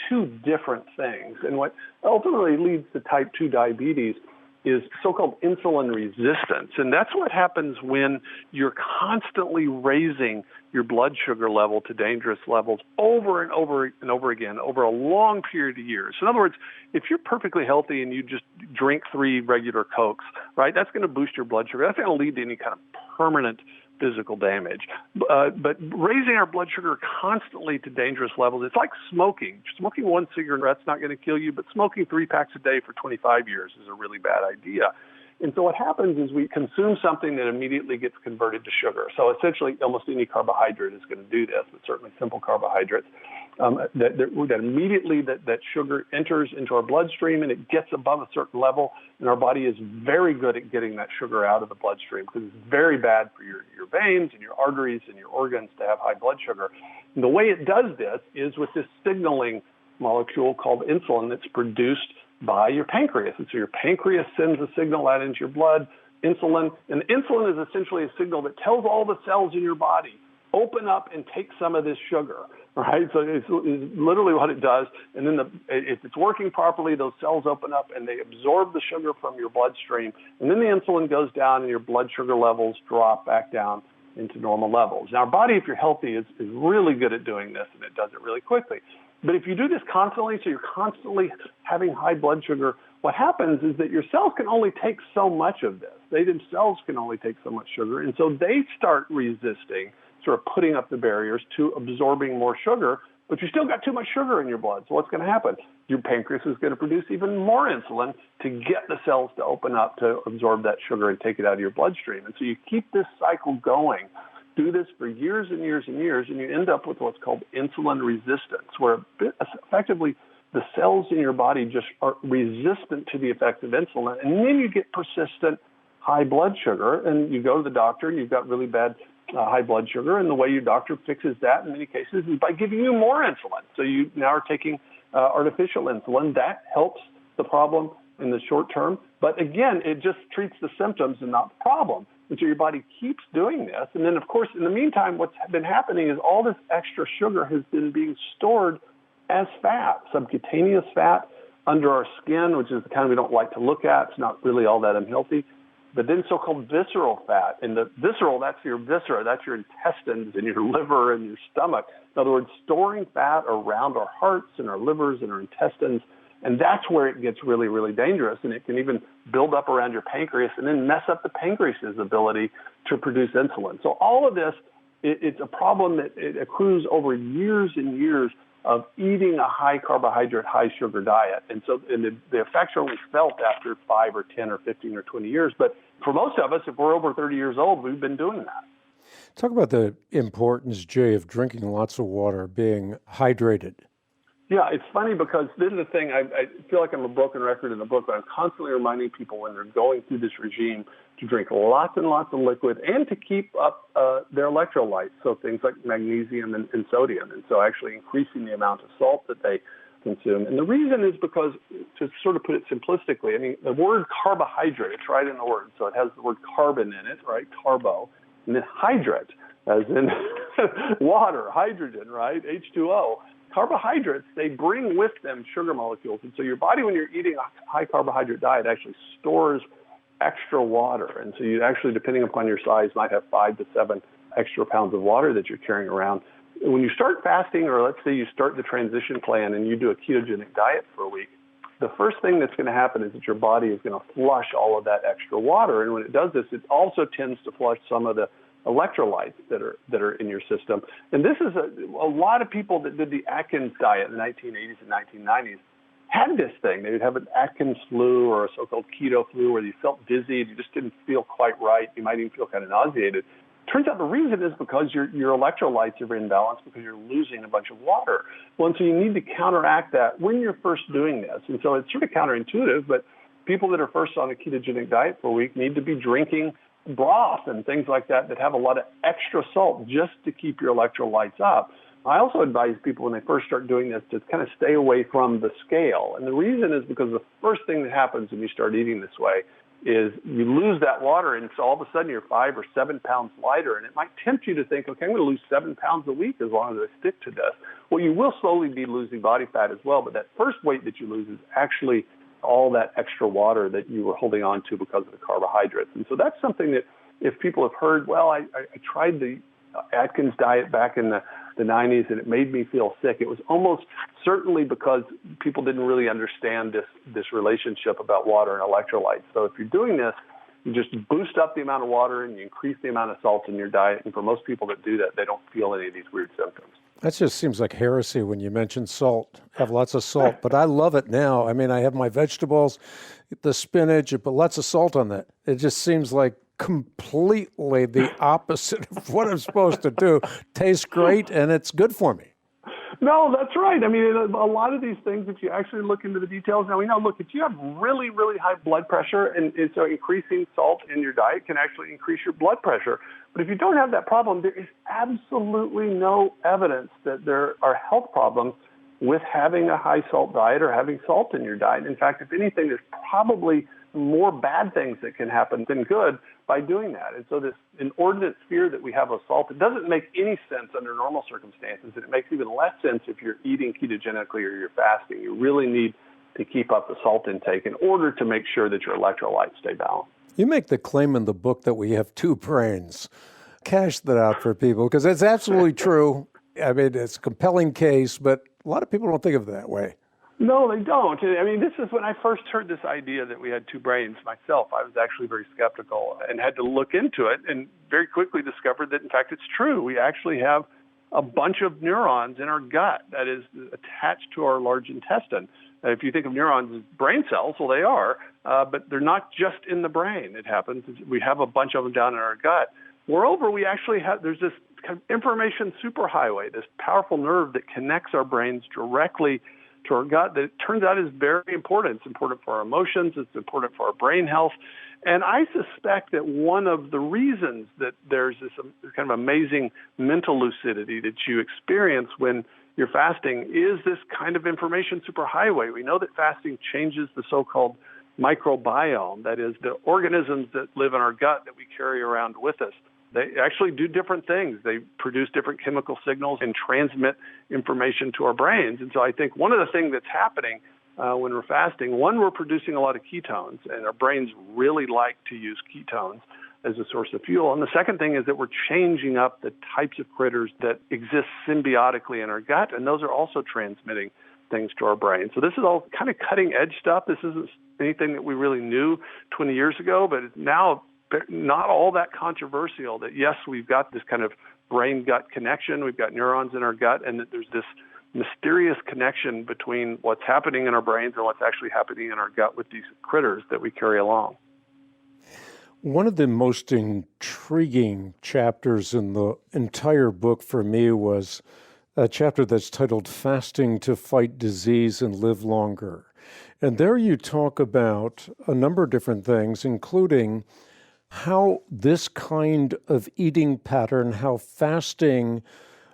two different things. And what ultimately leads to type 2 diabetes is so-called insulin resistance. And that's what happens when you're constantly raising your blood sugar level to dangerous levels over and over and over again over a long period of years. So in other words, if you're perfectly healthy and you just drink 3 regular Cokes, right, that's going to boost your blood sugar. That's going to lead to any kind of permanent physical damage. But raising our blood sugar constantly to dangerous levels, it's like smoking. Smoking 1 cigarette's not going to kill you, but smoking 3 packs a day for 25 years is a really bad idea. And so what happens is we consume something that immediately gets converted to sugar. So essentially almost any carbohydrate is going to do this, but certainly simple carbohydrates. that immediately that sugar enters into our bloodstream and it gets above a certain level, and our body is very good at getting that sugar out of the bloodstream because it's very bad for your veins and your arteries and your organs to have high blood sugar. And the way it does this is with this signaling molecule called insulin that's produced by your pancreas. And so your pancreas sends a signal out into your blood, insulin, and insulin is essentially a signal that tells all the cells in your body, open up and take some of this sugar, right? So it's literally what it does. And then if it's working properly, those cells open up and they absorb the sugar from your bloodstream. And then the insulin goes down and your blood sugar levels drop back down into normal levels. Now, our body, if you're healthy, is really good at doing this, and it does it really quickly. But if you do this constantly, so you're constantly having high blood sugar, what happens is that your cells can only take so much of this. They themselves can only take so much sugar, and so they start resisting, sort of putting up the barriers to absorbing more sugar, but you still got too much sugar in your blood. So what's going to happen? Your pancreas is going to produce even more insulin to get the cells to open up to absorb that sugar and take it out of your bloodstream. And so you keep this cycle going. Do this for years and years and years, and you end up with what's called insulin resistance, where effectively the cells in your body just are resistant to the effects of insulin, and then you get persistent high blood sugar, and you go to the doctor, and you've got really bad high blood sugar, and the way your doctor fixes that in many cases is by giving you more insulin. So you now are taking artificial insulin. That helps the problem in the short term, but again, it just treats the symptoms and not the problem. And so your body keeps doing this. And then, of course, in the meantime, what's been happening is all this extra sugar has been being stored as fat, subcutaneous fat under our skin, which is the kind we don't like to look at. It's not really all that unhealthy. But then so-called visceral fat. And the visceral, that's your viscera, that's your intestines and your liver and your stomach. In other words, storing fat around our hearts and our livers and our intestines. And that's where it gets really, really dangerous. And it can even build up around your pancreas and then mess up the pancreas's ability to produce insulin. So all of this, it's a problem that it accrues over years and years of eating a high carbohydrate, high sugar diet. And so the effects are only felt after 5 or 10 or 15 or 20 years. But for most of us, if we're over 30 years old, we've been doing that.
Talk about the importance, Jay, of drinking lots of water, being hydrated.
Yeah, it's funny because this is the thing. I feel like I'm a broken record in the book, but I'm constantly reminding people when they're going through this regime to drink lots and lots of liquid and to keep up their electrolytes, so things like magnesium and sodium, and so actually increasing the amount of salt that they consume. And the reason is because, to sort of put it simplistically, I mean, the word carbohydrate, it's right in the word, so it has the word carbon in it, right, carbo, and then hydrate, as in water, hydrogen, right, H2O. Carbohydrates, they bring with them sugar molecules. And so your body, when you're eating a high carbohydrate diet, actually stores extra water. And so you actually, depending upon your size, might have 5 to 7 extra pounds of water that you're carrying around. When you start fasting, or let's say you start the transition plan and you do a ketogenic diet for a week, the first thing that's going to happen is that your body is going to flush all of that extra water. And when it does this, it also tends to flush some of the electrolytes that are in your system. And this is a lot of people that did the Atkins diet in the 1980s and 1990s had this thing. They would have an Atkins flu or a so-called keto flu where you felt dizzy and you just didn't feel quite right. You might even feel kind of nauseated. Turns out the reason is because your electrolytes are imbalanced because you're losing a bunch of water. Well, and so you need to counteract that when you're first doing this. And so it's sort of counterintuitive, but people that are first on a ketogenic diet for a week need to be drinking broth and things like that have a lot of extra salt just to keep your electrolytes up. I also advise people when they first start doing this to kind of stay away from the scale. And the reason is because the first thing that happens when you start eating this way is you lose that water, and so all of a sudden you're 5 or 7 pounds lighter. And it might tempt you to think, okay, I'm going to lose 7 pounds a week as long as I stick to this. Well, you will slowly be losing body fat as well, but that first weight that you lose is actually all that extra water that you were holding on to because of the carbohydrates. And so that's something that if people have heard, well, I tried the Atkins diet back in the 90s and it made me feel sick, it was almost certainly because people didn't really understand this relationship about water and electrolytes. So if you're doing this, you just boost up the amount of water and you increase the amount of salt in your diet. And for most people that do that, they don't feel any of these weird symptoms.
That just seems like heresy when you mention salt. Have lots of salt, but I love it now. I mean, I have my vegetables, the spinach, but lots of salt on that. It just seems like completely the opposite of what I'm supposed to do. Tastes great, and it's good for me.
No, that's right. I mean, a lot of these things, if you actually look into the details, now we know, look, if you have really, really high blood pressure, and so increasing salt in your diet can actually increase your blood pressure. But if you don't have that problem, there is absolutely no evidence that there are health problems with having a high salt diet or having salt in your diet. In fact, if anything, there's probably more bad things that can happen than good by doing that. And so this inordinate fear that we have of salt, it doesn't make any sense under normal circumstances, and it makes even less sense if you're eating ketogenically or you're fasting. You really need to keep up the salt intake in order to make sure that your electrolytes stay balanced.
You make the claim in the book that we have two brains. Cash that out for people, because it's absolutely true. I mean, it's a compelling case, but a lot of people don't think of it that way.
No, they don't. I mean, this is when I first heard this idea that we had two brains myself. I was actually very skeptical and had to look into it, and very quickly discovered that, in fact, it's true. We actually have a bunch of neurons in our gut that is attached to our large intestine. If you think of neurons as brain cells, well, they are, but they're not just in the brain. It happens. We have a bunch of them down in our gut. Moreover, we actually have, there's this kind of information superhighway, this powerful nerve that connects our brains directly to our gut that it turns out is very important. It's important for our emotions. It's important for our brain health. And I suspect that one of the reasons that there's this kind of amazing mental lucidity that you experience when you're fasting is this kind of information superhighway. We know that fasting changes the so-called microbiome, that is, the organisms that live in our gut that we carry around with us. They actually do different things. They produce different chemical signals and transmit information to our brains. And so I think one of the things that's happening when we're fasting, one, we're producing a lot of ketones, and our brains really like to use ketones as a source of fuel. And the second thing is that we're changing up the types of critters that exist symbiotically in our gut, and those are also transmitting things to our brain. So this is all kind of cutting edge stuff. This isn't anything that we really knew 20 years ago, but it's now not all that controversial that, yes, we've got this kind of brain-gut connection. We've got neurons in our gut, and that there's this mysterious connection between what's happening in our brains and what's actually happening in our gut with these critters that we carry along.
One of the most intriguing chapters in the entire book for me was a chapter that's titled Fasting to Fight Disease and Live Longer. And there you talk about a number of different things, including how this kind of eating pattern, how fasting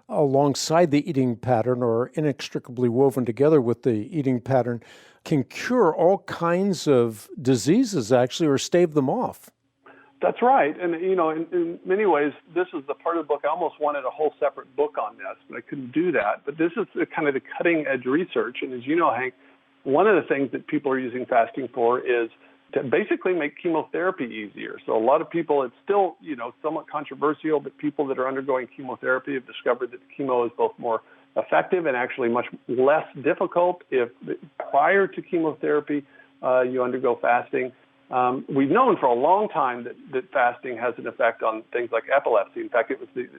alongside the eating pattern or inextricably woven together with the eating pattern can cure all kinds of diseases, actually, or stave them off.
That's right. And, you know, in many ways, this is the part of the book. I almost wanted a whole separate book on this, but I couldn't do that. But this is kind of the cutting-edge research. And as you know, Hank, one of the things that people are using fasting for is to basically make chemotherapy easier. So a lot of people, it's still, you know, somewhat controversial, but people that are undergoing chemotherapy have discovered that chemo is both more effective and actually much less difficult if prior to chemotherapy you undergo fasting. We've known for a long time that fasting has an effect on things like epilepsy. In fact, it was the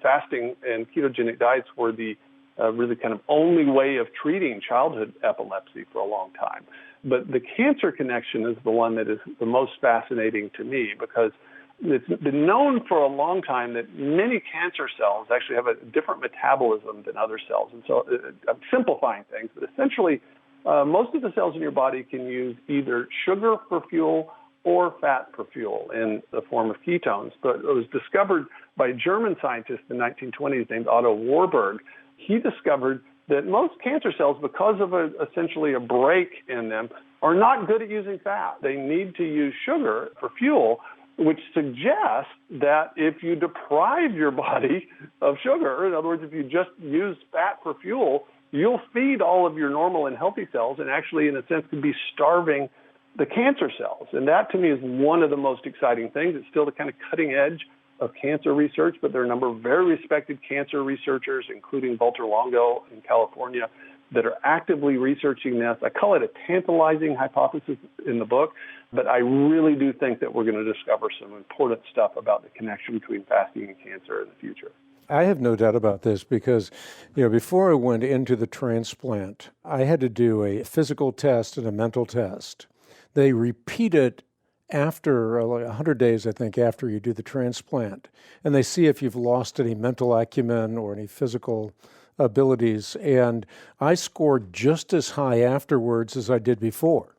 fasting and ketogenic diets were the really kind of only way of treating childhood epilepsy for a long time. But the cancer connection is the one that is the most fascinating to me, because it's been known for a long time that many cancer cells actually have a different metabolism than other cells. And so I'm simplifying things, but essentially most of the cells in your body can use either sugar for fuel or fat for fuel in the form of ketones. But it was discovered by a German scientist in the 1920s named Otto Warburg. He discovered that most cancer cells, because of essentially a break in them, are not good at using fat. They need to use sugar for fuel, which suggests that if you deprive your body of sugar, in other words, if you just use fat for fuel, you'll feed all of your normal and healthy cells and actually, in a sense, could be starving the cancer cells. And that, to me, is one of the most exciting things. It's still the kind of cutting edge of cancer research, but there are a number of very respected cancer researchers, including Walter Longo in California, that are actively researching this. I call it a tantalizing hypothesis in the book, but I really do think that we're going to discover some important stuff about the connection between fasting and cancer in the future.
I have no doubt about this because, before I went into the transplant, I had to do a physical test and a mental test. They repeat it after 100 days, I think, after you do the transplant. And they see if you've lost any mental acumen or any physical abilities, and I scored just as high afterwards as I did before.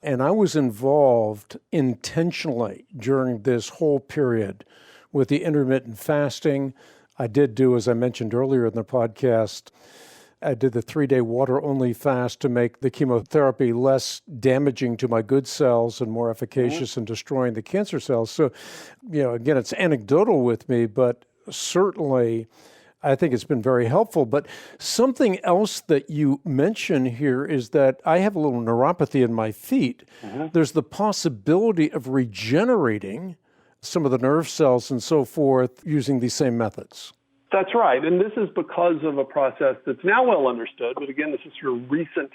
And I was involved intentionally during this whole period with the intermittent fasting. I did do, as I mentioned earlier in the podcast, I did the 3-day water-only fast to make the chemotherapy less damaging to my good cells and more efficacious in destroying the cancer cells. So, again, it's anecdotal with me, but certainly I think it's been very helpful. But something else that you mention here is that I have a little neuropathy in my feet. There's the possibility of regenerating some of the nerve cells and so forth using these same methods.
That's right. And this is because of a process that's now well understood. But again, this is your recent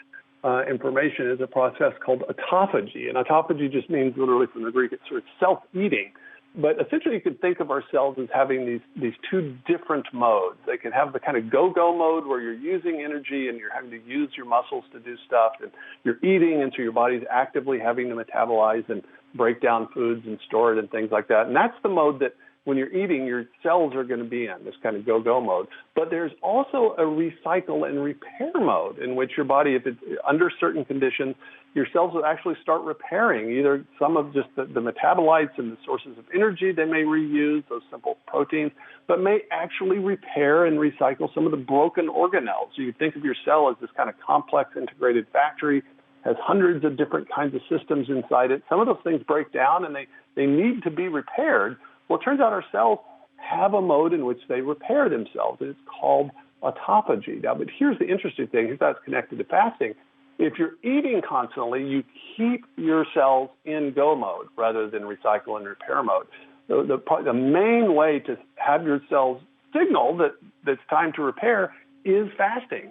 information, is a process called autophagy. And autophagy just means, literally from the Greek, it's sort of self-eating. But essentially, you could think of ourselves as having these two different modes. They can have the kind of go-go mode where you're using energy and you're having to use your muscles to do stuff, and you're eating, and so your body's actively having to metabolize and break down foods and store it and things like that. And that's the mode that when you're eating, your cells are going to be in, this kind of go-go mode. But there's also a recycle and repair mode in which your body, if it's under certain conditions, your cells will actually start repairing either some of just the metabolites and the sources of energy they may reuse, those simple proteins, but may actually repair and recycle some of the broken organelles. So you think of your cell as this kind of complex integrated factory, has hundreds of different kinds of systems inside it. Some of those things break down and they need to be repaired. Well, it turns out our cells have a mode in which they repair themselves, and it's called autophagy. Now, but here's the interesting thing. Here's how it's connected to fasting. If you're eating constantly, you keep your cells in go mode rather than recycle and repair mode. The main way to have your cells signal that it's time to repair is fasting.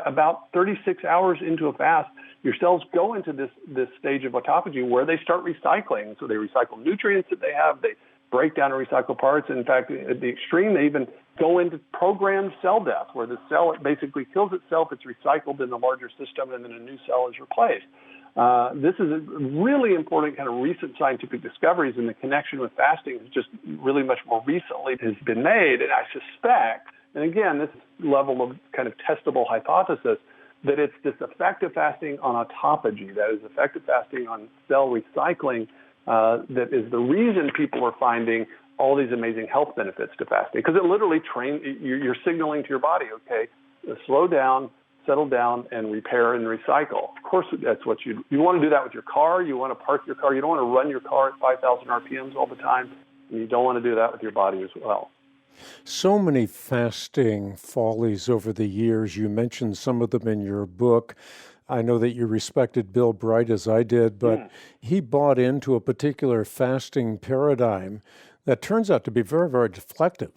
About 36 hours into a fast, your cells go into this stage of autophagy where they start recycling. So they recycle nutrients that they have. They break down and recycle parts. In fact, at the extreme, they even go into programmed cell death, where the cell basically kills itself, it's recycled in the larger system, and then a new cell is replaced. This is a really important kind of recent scientific discoveries, and the connection with fasting is just really much more recently has been made. And I suspect, and again, this level of kind of testable hypothesis, that it's this effective fasting on autophagy, that is effective fasting on cell recycling, that is the reason people are finding all these amazing health benefits to fasting, because it literally you're signaling to your body, okay, slow down, settle down, and repair and recycle. Of course, that's what you want to do that with your car. You want to park your car. You don't want to run your car at 5,000 RPMs all the time. And you don't want to do that with your body as well.
So many fasting follies over the years. You mentioned some of them in your book. I know that you respected Bill Bright as I did, but he bought into a particular fasting paradigm that turns out to be very, very deflective.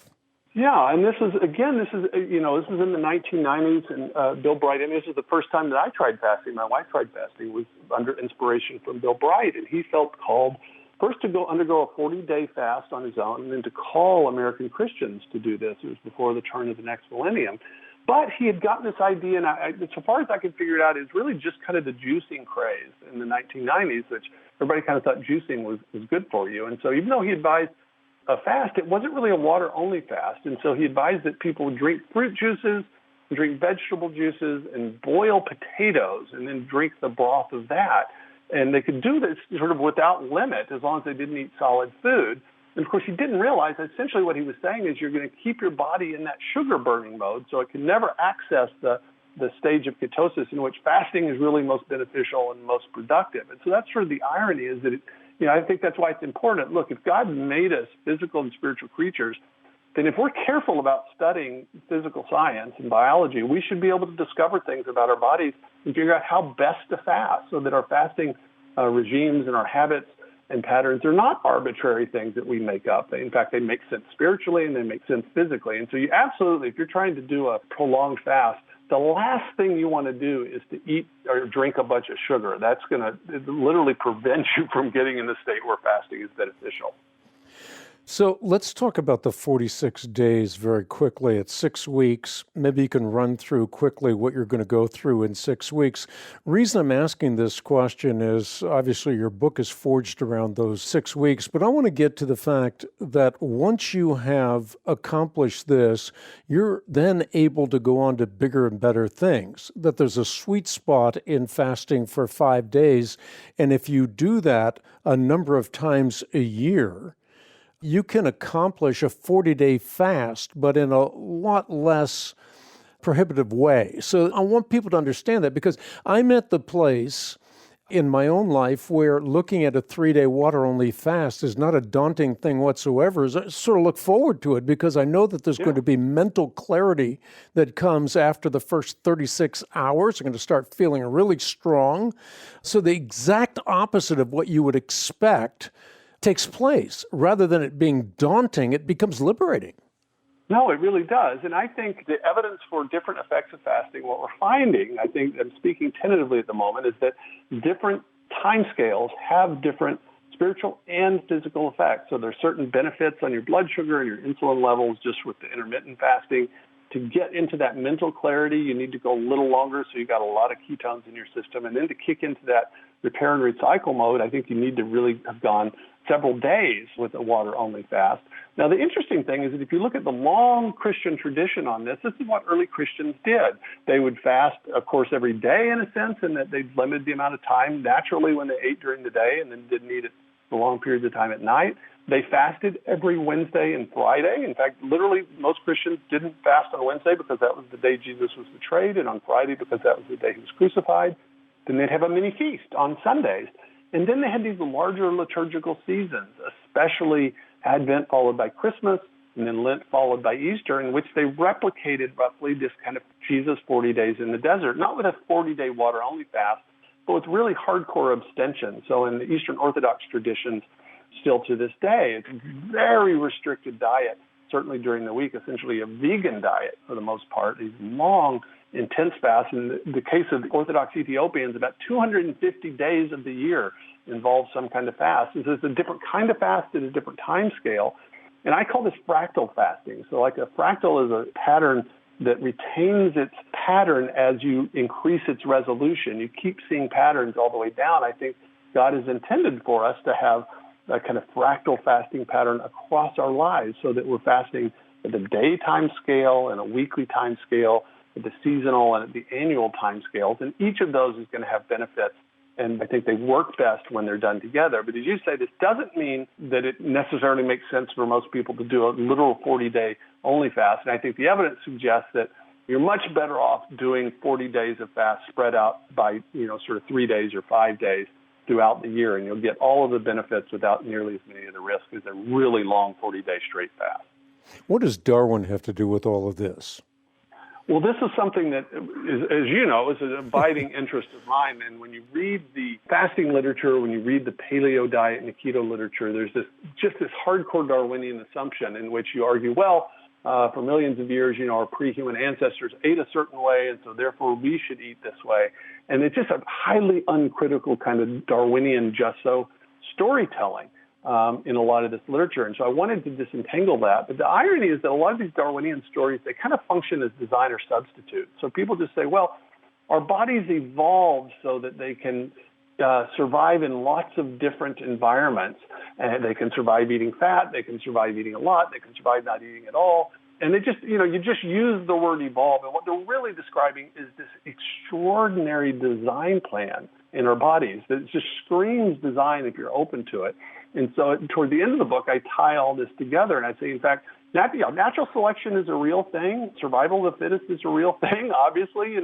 Yeah, and this is in the 1990s, and Bill Bright, this is the first time that I tried fasting. My wife tried fasting, was under inspiration from Bill Bright, and he felt called first to undergo a 40-day fast on his own, and then to call American Christians to do this. It was before the turn of the next millennium. But he had gotten this idea, and so far as I could figure it out, it's really just kind of the juicing craze in the 1990s, which everybody kind of thought juicing was good for you. And so even though he advised a fast, it wasn't really a water-only fast. And so he advised that people would drink fruit juices, drink vegetable juices, and boil potatoes, and then drink the broth of that. And they could do this sort of without limit as long as they didn't eat solid food. And, of course, he didn't realize that essentially what he was saying is you're going to keep your body in that sugar-burning mode, so it can never access the stage of ketosis in which fasting is really most beneficial and most productive. And so that's sort of the irony, is that I think that's why it's important. Look, if God made us physical and spiritual creatures, then if we're careful about studying physical science and biology, we should be able to discover things about our bodies and figure out how best to fast, so that our fasting regimes and our habits and patterns are not arbitrary things that we make up. In fact, they make sense spiritually and they make sense physically. And so you absolutely, if you're trying to do a prolonged fast, the last thing you want to do is to eat or drink a bunch of sugar. That's going to literally prevent you from getting in the state where fasting is beneficial.
So let's talk about the 46 days very quickly. It's 6 weeks. Maybe you can run through quickly what you're going to go through in 6 weeks. Reason I'm asking this question is obviously your book is forged around those 6 weeks, but I want to get to the fact that once you have accomplished this, you're then able to go on to bigger and better things, that there's a sweet spot in fasting for 5 days. And if you do that a number of times a year, you can accomplish a 40-day fast, but in a lot less prohibitive way. So I want people to understand that, because I'm at the place in my own life where looking at a 3-day water-only fast is not a daunting thing whatsoever. I sort of look forward to it because I know that there's going to be mental clarity that comes after the first 36 hours. I'm going to start feeling really strong. So the exact opposite of what you would expect takes place. Rather than it being daunting, it becomes liberating.
No, it really does. And I think the evidence for different effects of fasting, what we're finding, I think I'm speaking tentatively at the moment, is that different timescales have different spiritual and physical effects. So there's certain benefits on your blood sugar and your insulin levels just with the intermittent fasting. To get into that mental clarity, you need to go a little longer, so you've got a lot of ketones in your system. And then to kick into that repair and recycle mode, I think you need to really have gone several days with a water-only fast. Now, the interesting thing is that if you look at the long Christian tradition on this, this is what early Christians did. They would fast, of course, every day in a sense, in that they'd limit the amount of time naturally when they ate during the day and then didn't eat it for long periods of time at night. They fasted every Wednesday and Friday. In fact, literally, most Christians didn't fast on Wednesday because that was the day Jesus was betrayed, and on Friday because that was the day he was crucified. Then they'd have a mini feast on Sundays. And then they had these larger liturgical seasons, especially Advent followed by Christmas, and then Lent followed by Easter, in which they replicated roughly this kind of Jesus 40 days in the desert, not with a 40-day water-only fast, but with really hardcore abstention. So in the Eastern Orthodox traditions, still to this day, it's a very restricted diet, certainly during the week, essentially a vegan diet for the most part, these long, intense fasts. In the case of the Orthodox Ethiopians, about 250 days of the year involve some kind of fast. And so it's a different kind of fast at a different time scale. And I call this fractal fasting. So like a fractal is a pattern that retains its pattern as you increase its resolution. You keep seeing patterns all the way down. I think God has intended for us to have a kind of fractal fasting pattern across our lives, so that we're fasting at the daytime scale and a weekly time scale, at the seasonal and at the annual time scales. And each of those is going to have benefits. And I think they work best when they're done together. But as you say, this doesn't mean that it necessarily makes sense for most people to do a literal 40-day only fast. And I think the evidence suggests that you're much better off doing 40 days of fast spread out by, sort of 3 days or 5 days throughout the year. And you'll get all of the benefits without nearly as many of the risks as a really long 40-day straight fast.
What does Darwin have to do with all of this?
Well, this is something that, as you know, is an abiding interest of mine. And when you read the fasting literature, when you read the paleo diet and the keto literature, there's this hardcore Darwinian assumption in which you argue, for millions of years, our pre-human ancestors ate a certain way, and so therefore we should eat this way. And it's just a highly uncritical kind of Darwinian just so storytelling in a lot of this literature. And so I wanted to disentangle that. But the irony is that a lot of these Darwinian stories, they kind of function as design or substitute. So people just say, our bodies evolved so that they can survive in lots of different environments. And they can survive eating fat, they can survive eating a lot, they can survive not eating at all. And they just, you just use the word evolve. And what they're really describing is this extraordinary design plan in our bodies that just screams design if you're open to it. And so toward the end of the book, I tie all this together and I say, in fact, natural selection is a real thing. Survival of the fittest is a real thing, obviously,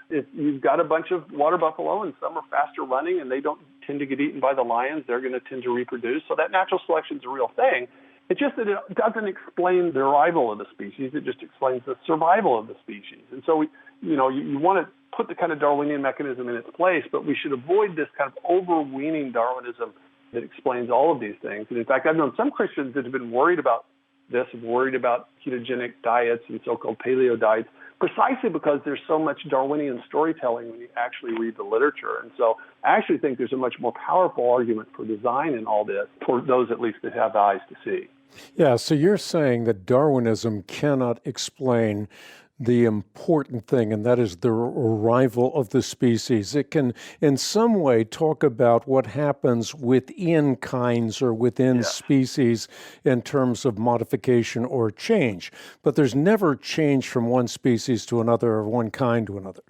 If you've got a bunch of water buffalo and some are faster running and they don't tend to get eaten by the lions, they're going to tend to reproduce. So that natural selection is a real thing. It's just that it doesn't explain the arrival of the species. It just explains the survival of the species. And so, you want to put the kind of Darwinian mechanism in its place, but we should avoid this kind of overweening Darwinism that explains all of these things. And in fact, I've known some Christians that have been worried about this, worried about ketogenic diets and so-called paleo diets, precisely because there's so much Darwinian storytelling when you actually read the literature. And so I actually think there's a much more powerful argument for design in all this, for those at least that have eyes to see.
Yeah, so you're saying that Darwinism cannot explain the important thing, and that is the arrival of the species. It can, in some way, talk about what happens within kinds or within
Yes.
species in terms of modification or change, but there's never change from one species to another or one kind to another.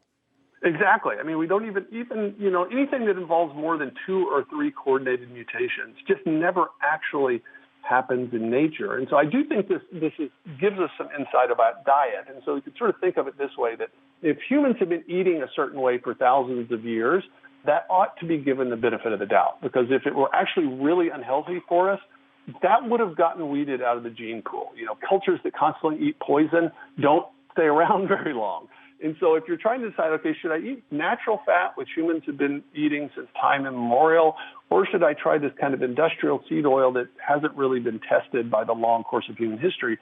Exactly. I mean, we don't even anything that involves more than 2 or 3 coordinated mutations just never actually happens in nature. And so I do think this gives us some insight about diet. And so you could sort of think of it this way, that if humans have been eating a certain way for thousands of years, that ought to be given the benefit of the doubt. Because if it were actually really unhealthy for us, that would have gotten weeded out of the gene pool. Cultures that constantly eat poison don't stay around very long. And so if you're trying to decide, okay, should I eat natural fat, which humans have been eating since time immemorial, or should I try this kind of industrial seed oil that hasn't really been tested by the long course of human history?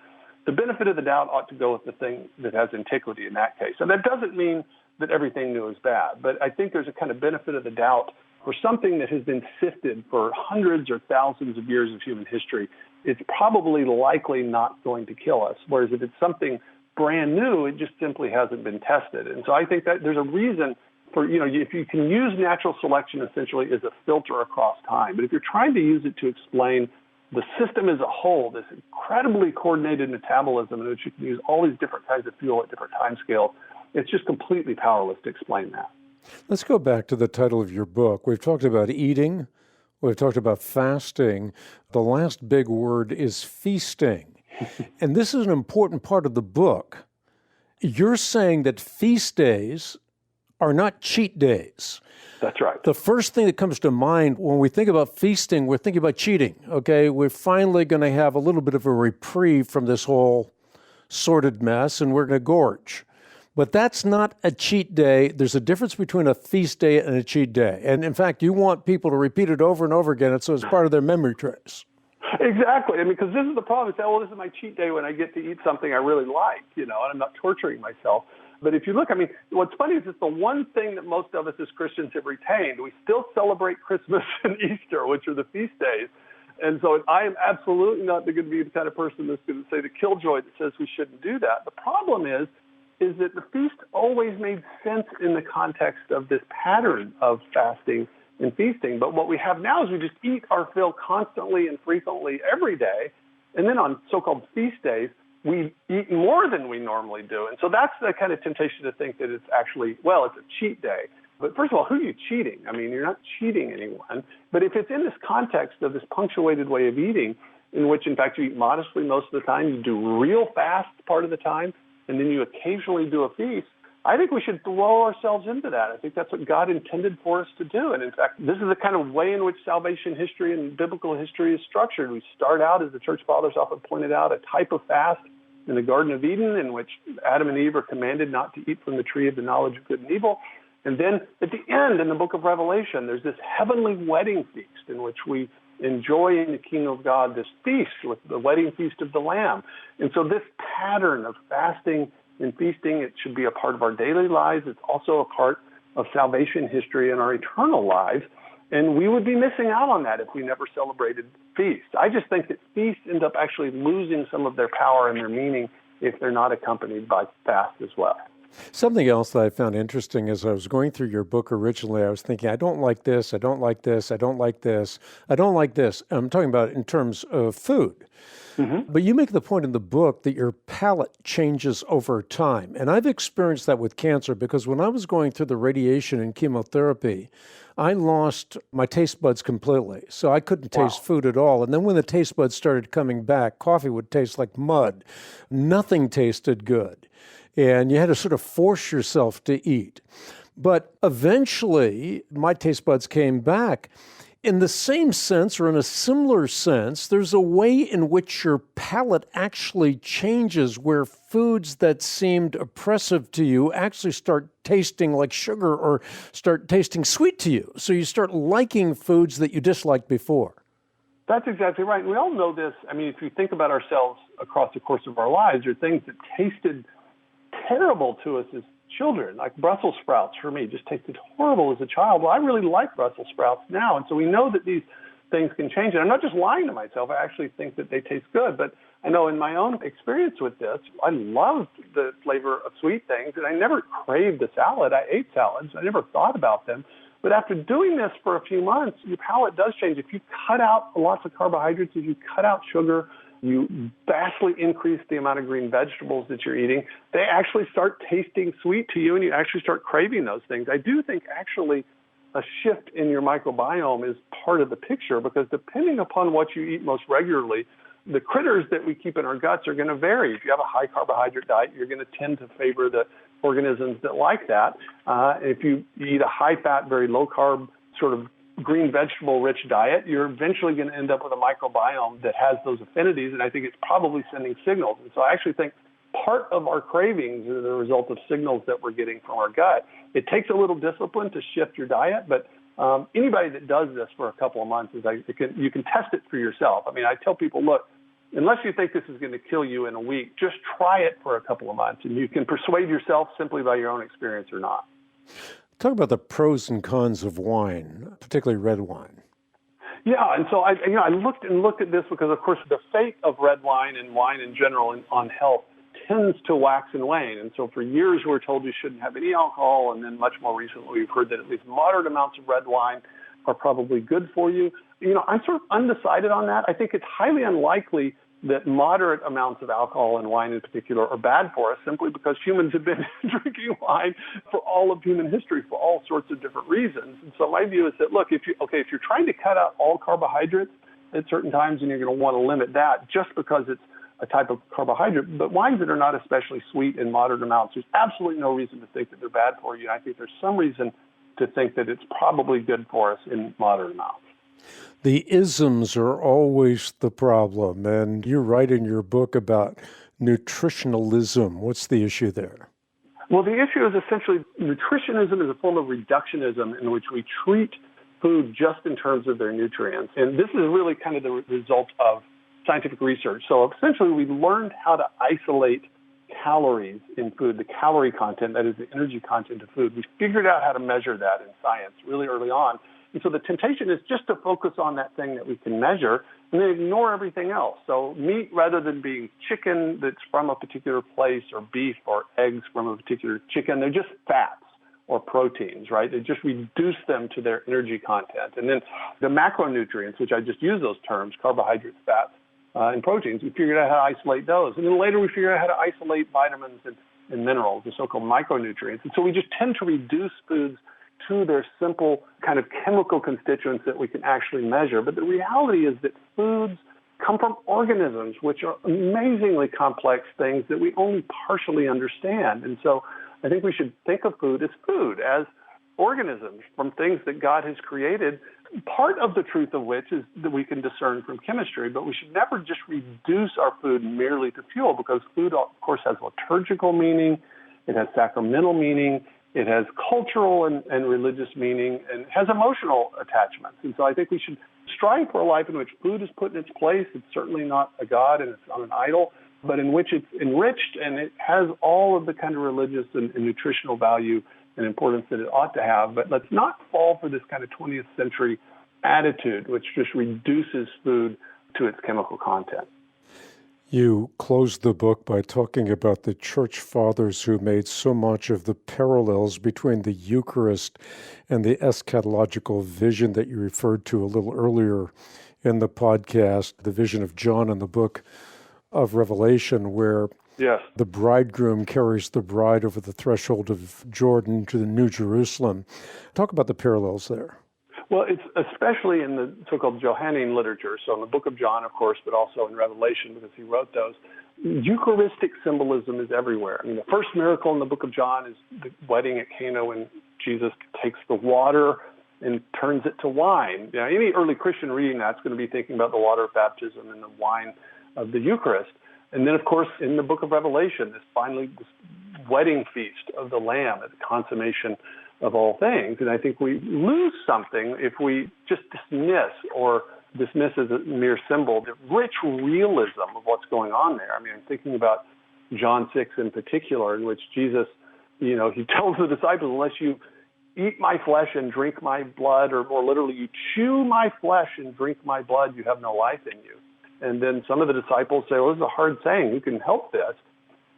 The benefit of the doubt ought to go with the thing that has antiquity in that case. And that doesn't mean that everything new is bad, but I think there's a kind of benefit of the doubt for something that has been sifted for hundreds or thousands of years of human history. It's probably likely not going to kill us, whereas if it's something brand new, it just simply hasn't been tested. And so I think that there's a reason for, if you can use natural selection essentially as a filter across time, but if you're trying to use it to explain the system as a whole, this incredibly coordinated metabolism in which you can use all these different kinds of fuel at different time scales, it's just completely powerless to explain that.
Let's go back to the title of your book. We've talked about eating. We've talked about fasting. The last big word is feasting. And this is an important part of the book. You're saying that feast days are not cheat days.
That's right.
The first thing that comes to mind when we think about feasting, we're thinking about cheating, okay? We're finally going to have a little bit of a reprieve from this whole sordid mess, and we're going to gorge. But that's not a cheat day. There's a difference between a feast day and a cheat day. And in fact, you want people to repeat it over and over again, and so it's part of their memory trace.
Exactly. Because this is the problem. Say, well, this is my cheat day when I get to eat something I really like, and I'm not torturing myself. But if you look, what's funny is it's the one thing that most of us as Christians have retained. We still celebrate Christmas and Easter, which are the feast days. And so I am absolutely not going to be the kind of person that's going to say the killjoy that says we shouldn't do that. The problem is that the feast always made sense in the context of this pattern of fasting and feasting. But what we have now is we just eat our fill constantly and frequently every day. And then on so-called feast days, we eat more than we normally do. And so that's the kind of temptation to think that it's actually, it's a cheat day. But first of all, who are you cheating? You're not cheating anyone. But if it's in this context of this punctuated way of eating, in which, in fact, you eat modestly most of the time, you do real fast part of the time, and then you occasionally do a feast, I think we should throw ourselves into that. I think that's what God intended for us to do. And in fact, this is the kind of way in which salvation history and biblical history is structured. We start out, as the church fathers often pointed out, a type of fast in the Garden of Eden, in which Adam and Eve are commanded not to eat from the tree of the knowledge of good and evil. And then at the end, in the book of Revelation, there's this heavenly wedding feast in which we enjoy in the kingdom of God this feast with the wedding feast of the Lamb. And so this pattern of fasting and feasting, it should be a part of our daily lives. It's also a part of salvation history in our eternal lives. And we would be missing out on that if we never celebrated feasts. I just think that feasts end up actually losing some of their power and their meaning if they're not accompanied by fast as well.
Something else that I found interesting as I was going through your book originally, I was thinking, I don't like this, I don't like this, I don't like this, I don't like this. I'm talking about in terms of food. Mm-hmm. But you make the point in the book that your palate changes over time. And I've experienced that with cancer because when I was going through the radiation and chemotherapy, I lost my taste buds completely. So I couldn't taste food at all. And then when the taste buds started coming back, coffee would taste like mud. Nothing tasted good. And you had to sort of force yourself to eat. But eventually, my taste buds came back. In the same sense, or in a similar sense, there's a way in which your palate actually changes where foods that seemed oppressive to you actually start tasting like sugar or start tasting sweet to you. So you start liking foods that you disliked before.
That's exactly right. We all know this. If you think about ourselves across the course of our lives, there are things that tasted terrible to us as children, like Brussels sprouts for me, just tasted horrible as a child. Well, I really like Brussels sprouts now. And so we know that these things can change. And I'm not just lying to myself. I actually think that they taste good. But I know in my own experience with this, I loved the flavor of sweet things, and I never craved a salad. I ate salads. I never thought about them. But after doing this for a few months, your palate does change. If you cut out lots of carbohydrates, if you cut out sugar, you vastly increase the amount of green vegetables that you're eating, they actually start tasting sweet to you, and you actually start craving those things. I do think actually a shift in your microbiome is part of the picture, because depending upon what you eat most regularly, the critters that we keep in our guts are going to vary. If you have a high carbohydrate diet, you're going to tend to favor the organisms that like that. If you eat a high fat, very low carb, sort of green vegetable rich diet, you're eventually going to end up with a microbiome that has those affinities, and I think it's probably sending signals. And so I actually think part of our cravings are the result of signals that we're getting from our gut. It takes a little discipline to shift your diet, but anybody that does this for a couple of months, you can test it for yourself. I mean, I tell people, look, unless you think this is going to kill you in a week, just try it for a couple of months, and you can persuade yourself simply by your own experience or not.
Talk about the pros and cons of wine, particularly red wine.
Yeah, and so I looked at this because, of course, the fate of red wine and wine in general on health tends to wax and wane. And so for years we're told you shouldn't have any alcohol, and then much more recently we've heard that at least moderate amounts of red wine are probably good for you. I'm sort of undecided on that. I think it's highly unlikely that moderate amounts of alcohol and wine in particular are bad for us, simply because humans have been drinking wine for all of human history for all sorts of different reasons. And so my view is that, look, if you're trying to cut out all carbohydrates at certain times, and you're going to want to limit that just because it's a type of carbohydrate, but wines that are not especially sweet in moderate amounts, there's absolutely no reason to think that they're bad for you. And I think there's some reason to think that it's probably good for us in moderate amounts.
The isms are always the problem, and you write in your book about nutritionalism. What's the issue there?
Well, the issue is essentially nutritionism is a form of reductionism in which we treat food just in terms of their nutrients. And this is really kind of the result of scientific research. So essentially, we learned how to isolate calories in food, the calorie content, that is the energy content of food. We figured out how to measure that in science really early on. And so the temptation is just to focus on that thing that we can measure and then ignore everything else. So meat, rather than being chicken that's from a particular place, or beef or eggs from a particular chicken, they're just fats or proteins, right? They just reduce them to their energy content. And then the macronutrients, which I just use those terms, carbohydrates, fats, and proteins, we figured out how to isolate those. And then later we figured out how to isolate vitamins and minerals, the so-called micronutrients. And so we just tend to reduce foods to their simple kind of chemical constituents that we can actually measure. But the reality is that foods come from organisms, which are amazingly complex things that we only partially understand. And so I think we should think of food, as organisms from things that God has created, part of the truth of which is that we can discern from chemistry. But we should never just reduce our food merely to fuel, because food, of course, has liturgical meaning, it has sacramental meaning, it has cultural and religious meaning, and has emotional attachments. And so I think we should strive for a life in which food is put in its place. It's certainly not a god and it's not an idol, but in which it's enriched and it has all of the kind of religious and nutritional value and importance that it ought to have. But let's not fall for this kind of 20th century attitude, which just reduces food to its chemical content.
You closed the book by talking about the church fathers who made so much of the parallels between the Eucharist and the eschatological vision that you referred to a little earlier in the podcast, the vision of John in the book of Revelation, where
yes,
the bridegroom carries the bride over the threshold of Jordan to the New Jerusalem. Talk about the parallels there.
Well, it's especially in the so-called Johannine literature, so in the book of John, of course, but also in Revelation, because he wrote those. Eucharistic symbolism is everywhere. I mean, the first miracle in the book of John is the wedding at Cana, when Jesus takes the water and turns it to wine. Now, any early Christian reading that's going to be thinking about the water of baptism and the wine of the Eucharist. And then, of course, in the book of Revelation, this wedding feast of the Lamb at the consummation of all things. And I think we lose something if we just dismiss as a mere symbol the rich realism of what's going on there. I mean, I'm thinking about John 6 in particular, in which Jesus, he tells the disciples, unless you eat my flesh and drink my blood, or more literally, you chew my flesh and drink my blood, you have no life in you. And then some of the disciples say, well, this is a hard saying. Who can help this?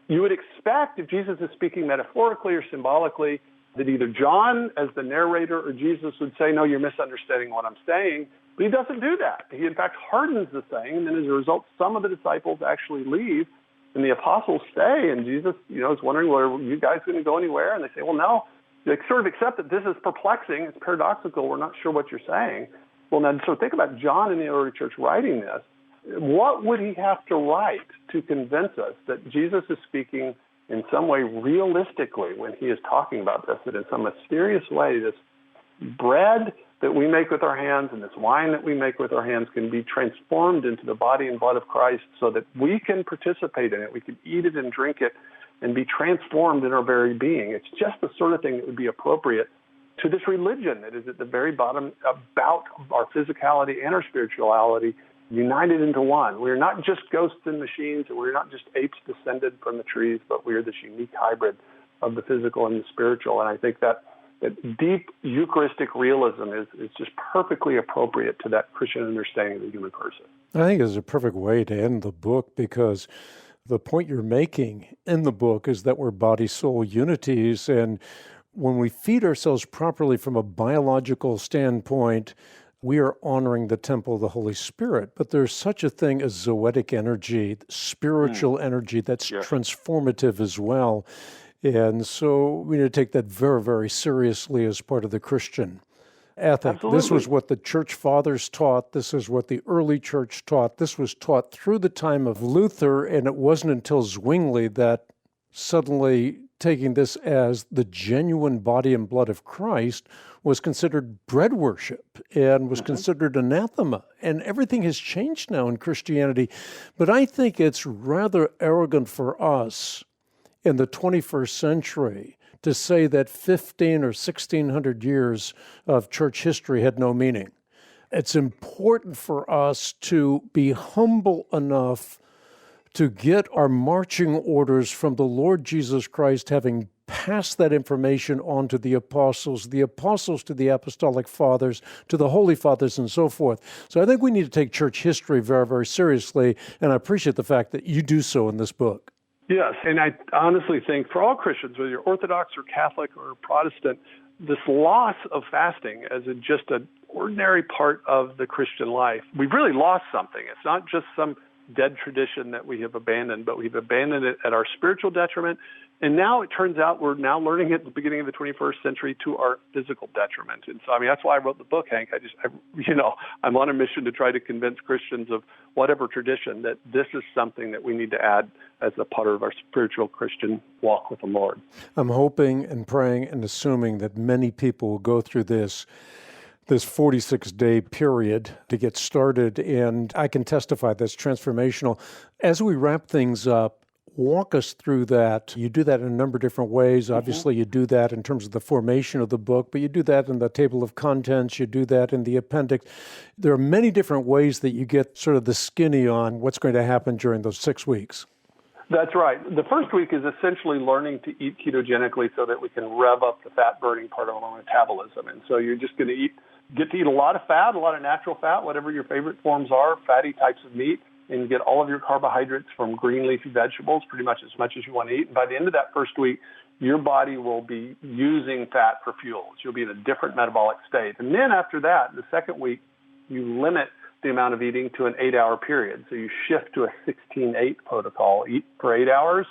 You would expect, if Jesus is speaking metaphorically or symbolically, that either John, as the narrator, or Jesus would say, no, you're misunderstanding what I'm saying. But he doesn't do that. He, in fact, hardens the saying, and then as a result, some of the disciples actually leave, and the apostles stay, and Jesus, is wondering, well, are you guys going to go anywhere? And they say, well, no. They sort of accept that this is perplexing, it's paradoxical, we're not sure what you're saying. Well, now, so think about John in the early church writing this. What would he have to write to convince us that Jesus is speaking in some way realistically when he is talking about this, that in some mysterious way this bread that we make with our hands and this wine that we make with our hands can be transformed into the body and blood of Christ so that we can participate in it, we can eat it and drink it and be transformed in our very being. It's just the sort of thing that would be appropriate to this religion that is at the very bottom about our physicality and our spirituality united into one. We're not just ghosts and machines, and we're not just apes descended from the trees, but we're this unique hybrid of the physical and the spiritual. And I think that deep Eucharistic realism is just perfectly appropriate to that Christian understanding of the human person.
I think it's a perfect way to end the book, because the point you're making in the book is that we're body-soul unities, and when we feed ourselves properly from a biological standpoint, we are honoring the temple of the Holy Spirit. But there's such a thing as zoetic energy, spiritual energy that's transformative as well. And so we need to take that very, very seriously as part of the Christian ethic.
Absolutely.
This was what the church fathers taught. This is what the early church taught. This was taught through the time of Luther, and it wasn't until Zwingli that suddenly taking this as the genuine body and blood of Christ was considered bread worship and was considered anathema. And everything has changed now in Christianity. But I think it's rather arrogant for us in the 21st century to say that 15 or 1600 years of church history had no meaning. It's important for us to be humble enough to get our marching orders from the Lord Jesus Christ, having passed that information on to the apostles to the apostolic fathers, to the holy fathers, and so forth. So I think we need to take church history very, very seriously, and I appreciate the fact that you do so in this book.
Yes, and I honestly think for all Christians, whether you're Orthodox or Catholic or Protestant, this loss of fasting as just an ordinary part of the Christian life, we've really lost something. It's not just some dead tradition that we have abandoned, but we've abandoned it at our spiritual detriment. And now it turns out we're now learning at the beginning of the 21st century to our physical detriment. And so, that's why I wrote the book, Hank. I'm on a mission to try to convince Christians of whatever tradition that this is something that we need to add as a part of our spiritual Christian walk with the Lord.
I'm hoping and praying and assuming that many people will go through this 46-day period to get started, and I can testify that's transformational. As we wrap things up, walk us through that. You do that in a number of different ways. Obviously, you do that in terms of the formation of the book, but you do that in the table of contents, you do that in the appendix. There are many different ways that you get sort of the skinny on what's going to happen during those 6 weeks.
That's right. The first week is essentially learning to eat ketogenically so that we can rev up the fat-burning part of our metabolism. And so you're just going to get to eat a lot of fat, a lot of natural fat, whatever your favorite forms are, fatty types of meat, and get all of your carbohydrates from green leafy vegetables, pretty much as you want to eat. And by the end of that first week, your body will be using fat for fuel. So you'll be in a different metabolic state. And then after that, the second week, you limit the amount of eating to an 8-hour period. So you shift to a 16-8 protocol. Eat for 8 hours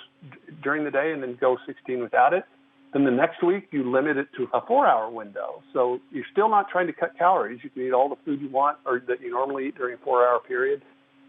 during the day and then go 16 without it. Then the next week, you limit it to a 4-hour window. So you're still not trying to cut calories. You can eat all the food you want or that you normally eat during a 4-hour period.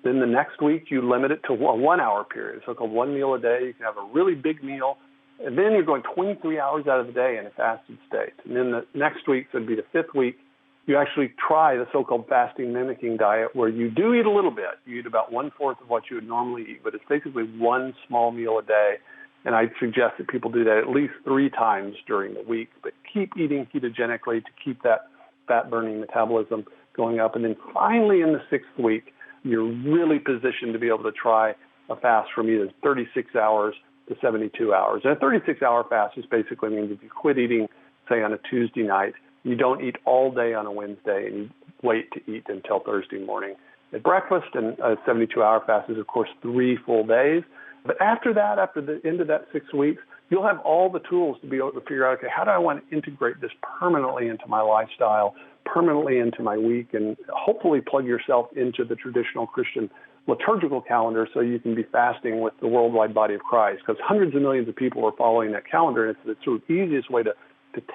Then the next week, you limit it to a 1-hour period. So called one meal a day. You can have a really big meal. And then you're going 23 hours out of the day in a fasted state. And then the next week, so it'd be the fifth week, you actually try the so-called fasting mimicking diet where you do eat a little bit. You eat about 1/4 of what you would normally eat, but it's basically one small meal a day. And I suggest that people do that at least 3 times during the week, but keep eating ketogenically to keep that fat-burning metabolism going up. And then finally in the 6th week, you're really positioned to be able to try a fast from either 36 hours to 72 hours. And a 36-hour fast just basically means if you quit eating say on a Tuesday night. You don't eat all day on a Wednesday, and you wait to eat until Thursday morning at breakfast. And a 72-hour fast is, of course, 3 full days. But after that, after the end of that 6 weeks, you'll have all the tools to be able to figure out, okay, how do I want to integrate this permanently into my lifestyle, permanently into my week, and hopefully plug yourself into the traditional Christian liturgical calendar so you can be fasting with the worldwide body of Christ, because hundreds of millions of people are following that calendar, and it's the sort of easiest way to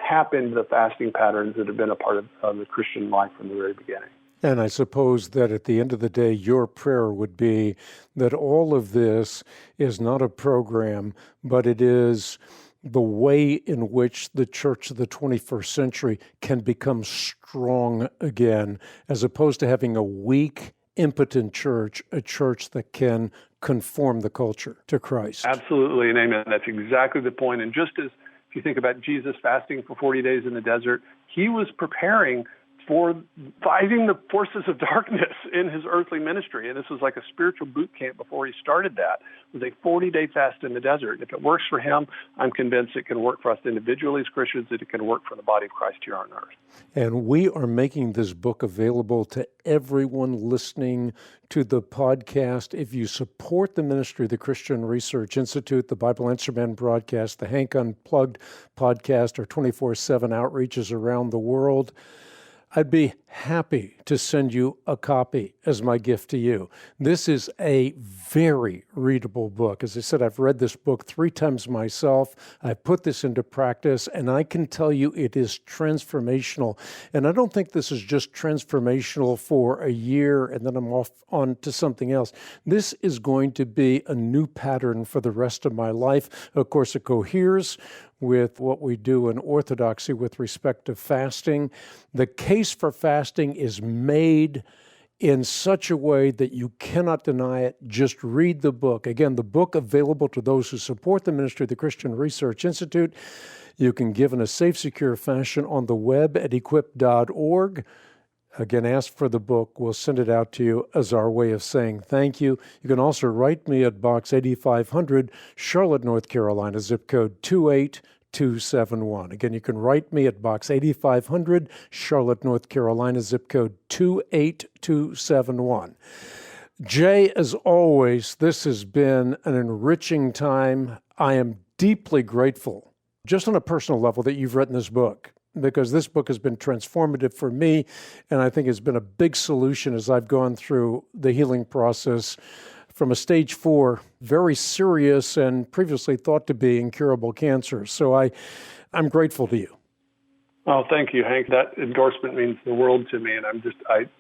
tap into the fasting patterns that have been a part of the Christian life from the very beginning.
And I suppose that at the end of the day, your prayer would be that all of this is not a program, but it is the way in which the church of the 21st century can become strong again, as opposed to having a weak, impotent church, a church that can conform the culture to Christ.
Absolutely, and amen. That's exactly the point. And just as if you think about Jesus fasting for 40 days in the desert, he was preparing for fighting the forces of darkness in his earthly ministry. And this was like a spiritual boot camp before he started that. It was a 40-day fast in the desert. If it works for him, I'm convinced it can work for us individually as Christians, that it can work for the body of Christ here on earth.
And we are making this book available to everyone listening to the podcast. If you support the ministry of the Christian Research Institute, the Bible Answer Man broadcast, the Hank Unplugged podcast, or 24/7 outreaches around the world, I'd be happy to send you a copy as my gift to you. This is a very readable book. As I said, I've read this book 3 times myself. I've put this into practice, and I can tell you it is transformational. And I don't think this is just transformational for a year and then I'm off on to something else. This is going to be a new pattern for the rest of my life. Of course, it coheres with what we do in Orthodoxy with respect to fasting. The case for fasting is made in such a way that you cannot deny it. Just read the book. Again, the book available to those who support the ministry of the Christian Research Institute. You can give in a safe, secure fashion on the web at equip.org. Again, ask for the book. We'll send it out to you as our way of saying thank you. You can also write me at Box 8500, Charlotte, North Carolina, zip code 28271. Again, you can write me at Box 8500, Charlotte, North Carolina, zip code 28271. Jay, as always, this has been an enriching time. I am deeply grateful, just on a personal level, that you've written this book, because this book has been transformative for me, and I think has been a big solution as I've gone through the healing process from a stage 4, very serious and previously thought to be incurable cancer. So I'm grateful to you.
Oh, thank you, Hank. That endorsement means the world to me, and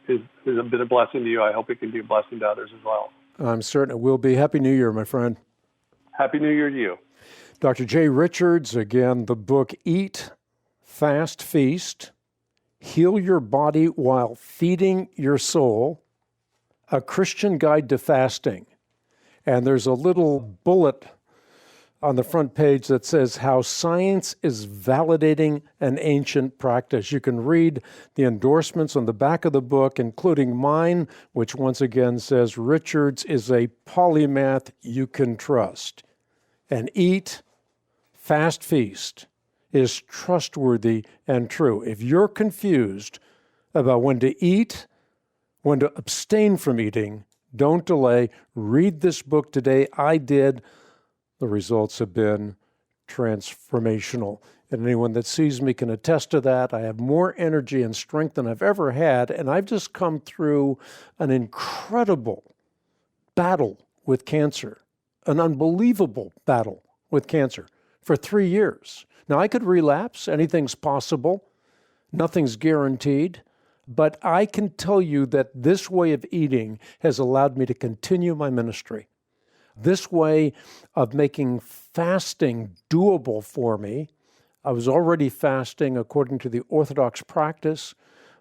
it's been a blessing to you. I hope it can be a blessing to others as well.
I'm certain it will be. Happy New Year, my friend.
Happy New Year to you.
Dr. Jay Richards, again, the book Eat, Fast, Feast, Heal Your Body While Feeding Your Soul, A Christian Guide to Fasting. And there's a little bullet on the front page that says how science is validating an ancient practice. You can read the endorsements on the back of the book, including mine, which once again says Richards is a polymath you can trust. And Eat, Fast, Feast is trustworthy and true. If you're confused about when to eat, when to abstain from eating, don't delay. Read this book today. I did. The results have been transformational. And anyone that sees me can attest to that. I have more energy and strength than I've ever had, and I've just come through an incredible battle with cancer, an unbelievable battle with cancer for 3 years. Now, I could relapse. Anything's possible. Nothing's guaranteed. But I can tell you that this way of eating has allowed me to continue my ministry. This way of making fasting doable for me. I was already fasting according to the Orthodox practice,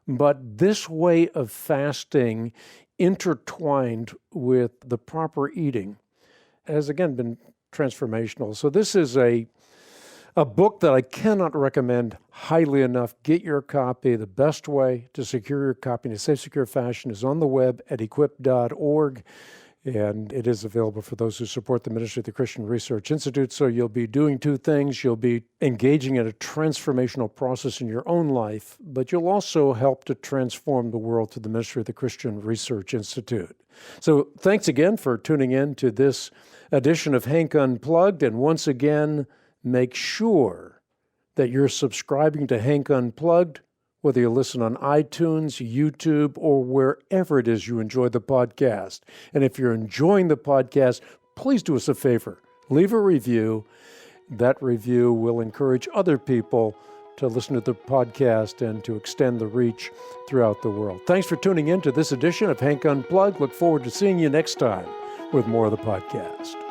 but this way of fasting intertwined with the proper eating has again been transformational. So this is a book that I cannot recommend highly enough. Get your copy. The best way to secure your copy in a safe, secure fashion is on the web at equip.org. And it is available for those who support the ministry of the Christian Research Institute. So you'll be doing two things. You'll be engaging in a transformational process in your own life, but you'll also help to transform the world through the ministry of the Christian Research Institute. So thanks again for tuning in to this edition of Hank Unplugged. And once again, make sure that you're subscribing to Hank Unplugged, whether you listen on iTunes, YouTube, or wherever it is you enjoy the podcast. And if you're enjoying the podcast, please do us a favor. Leave a review. That review will encourage other people to listen to the podcast and to extend the reach throughout the world. Thanks for tuning in to this edition of Hank Unplugged. Look forward to seeing you next time with more of the podcast.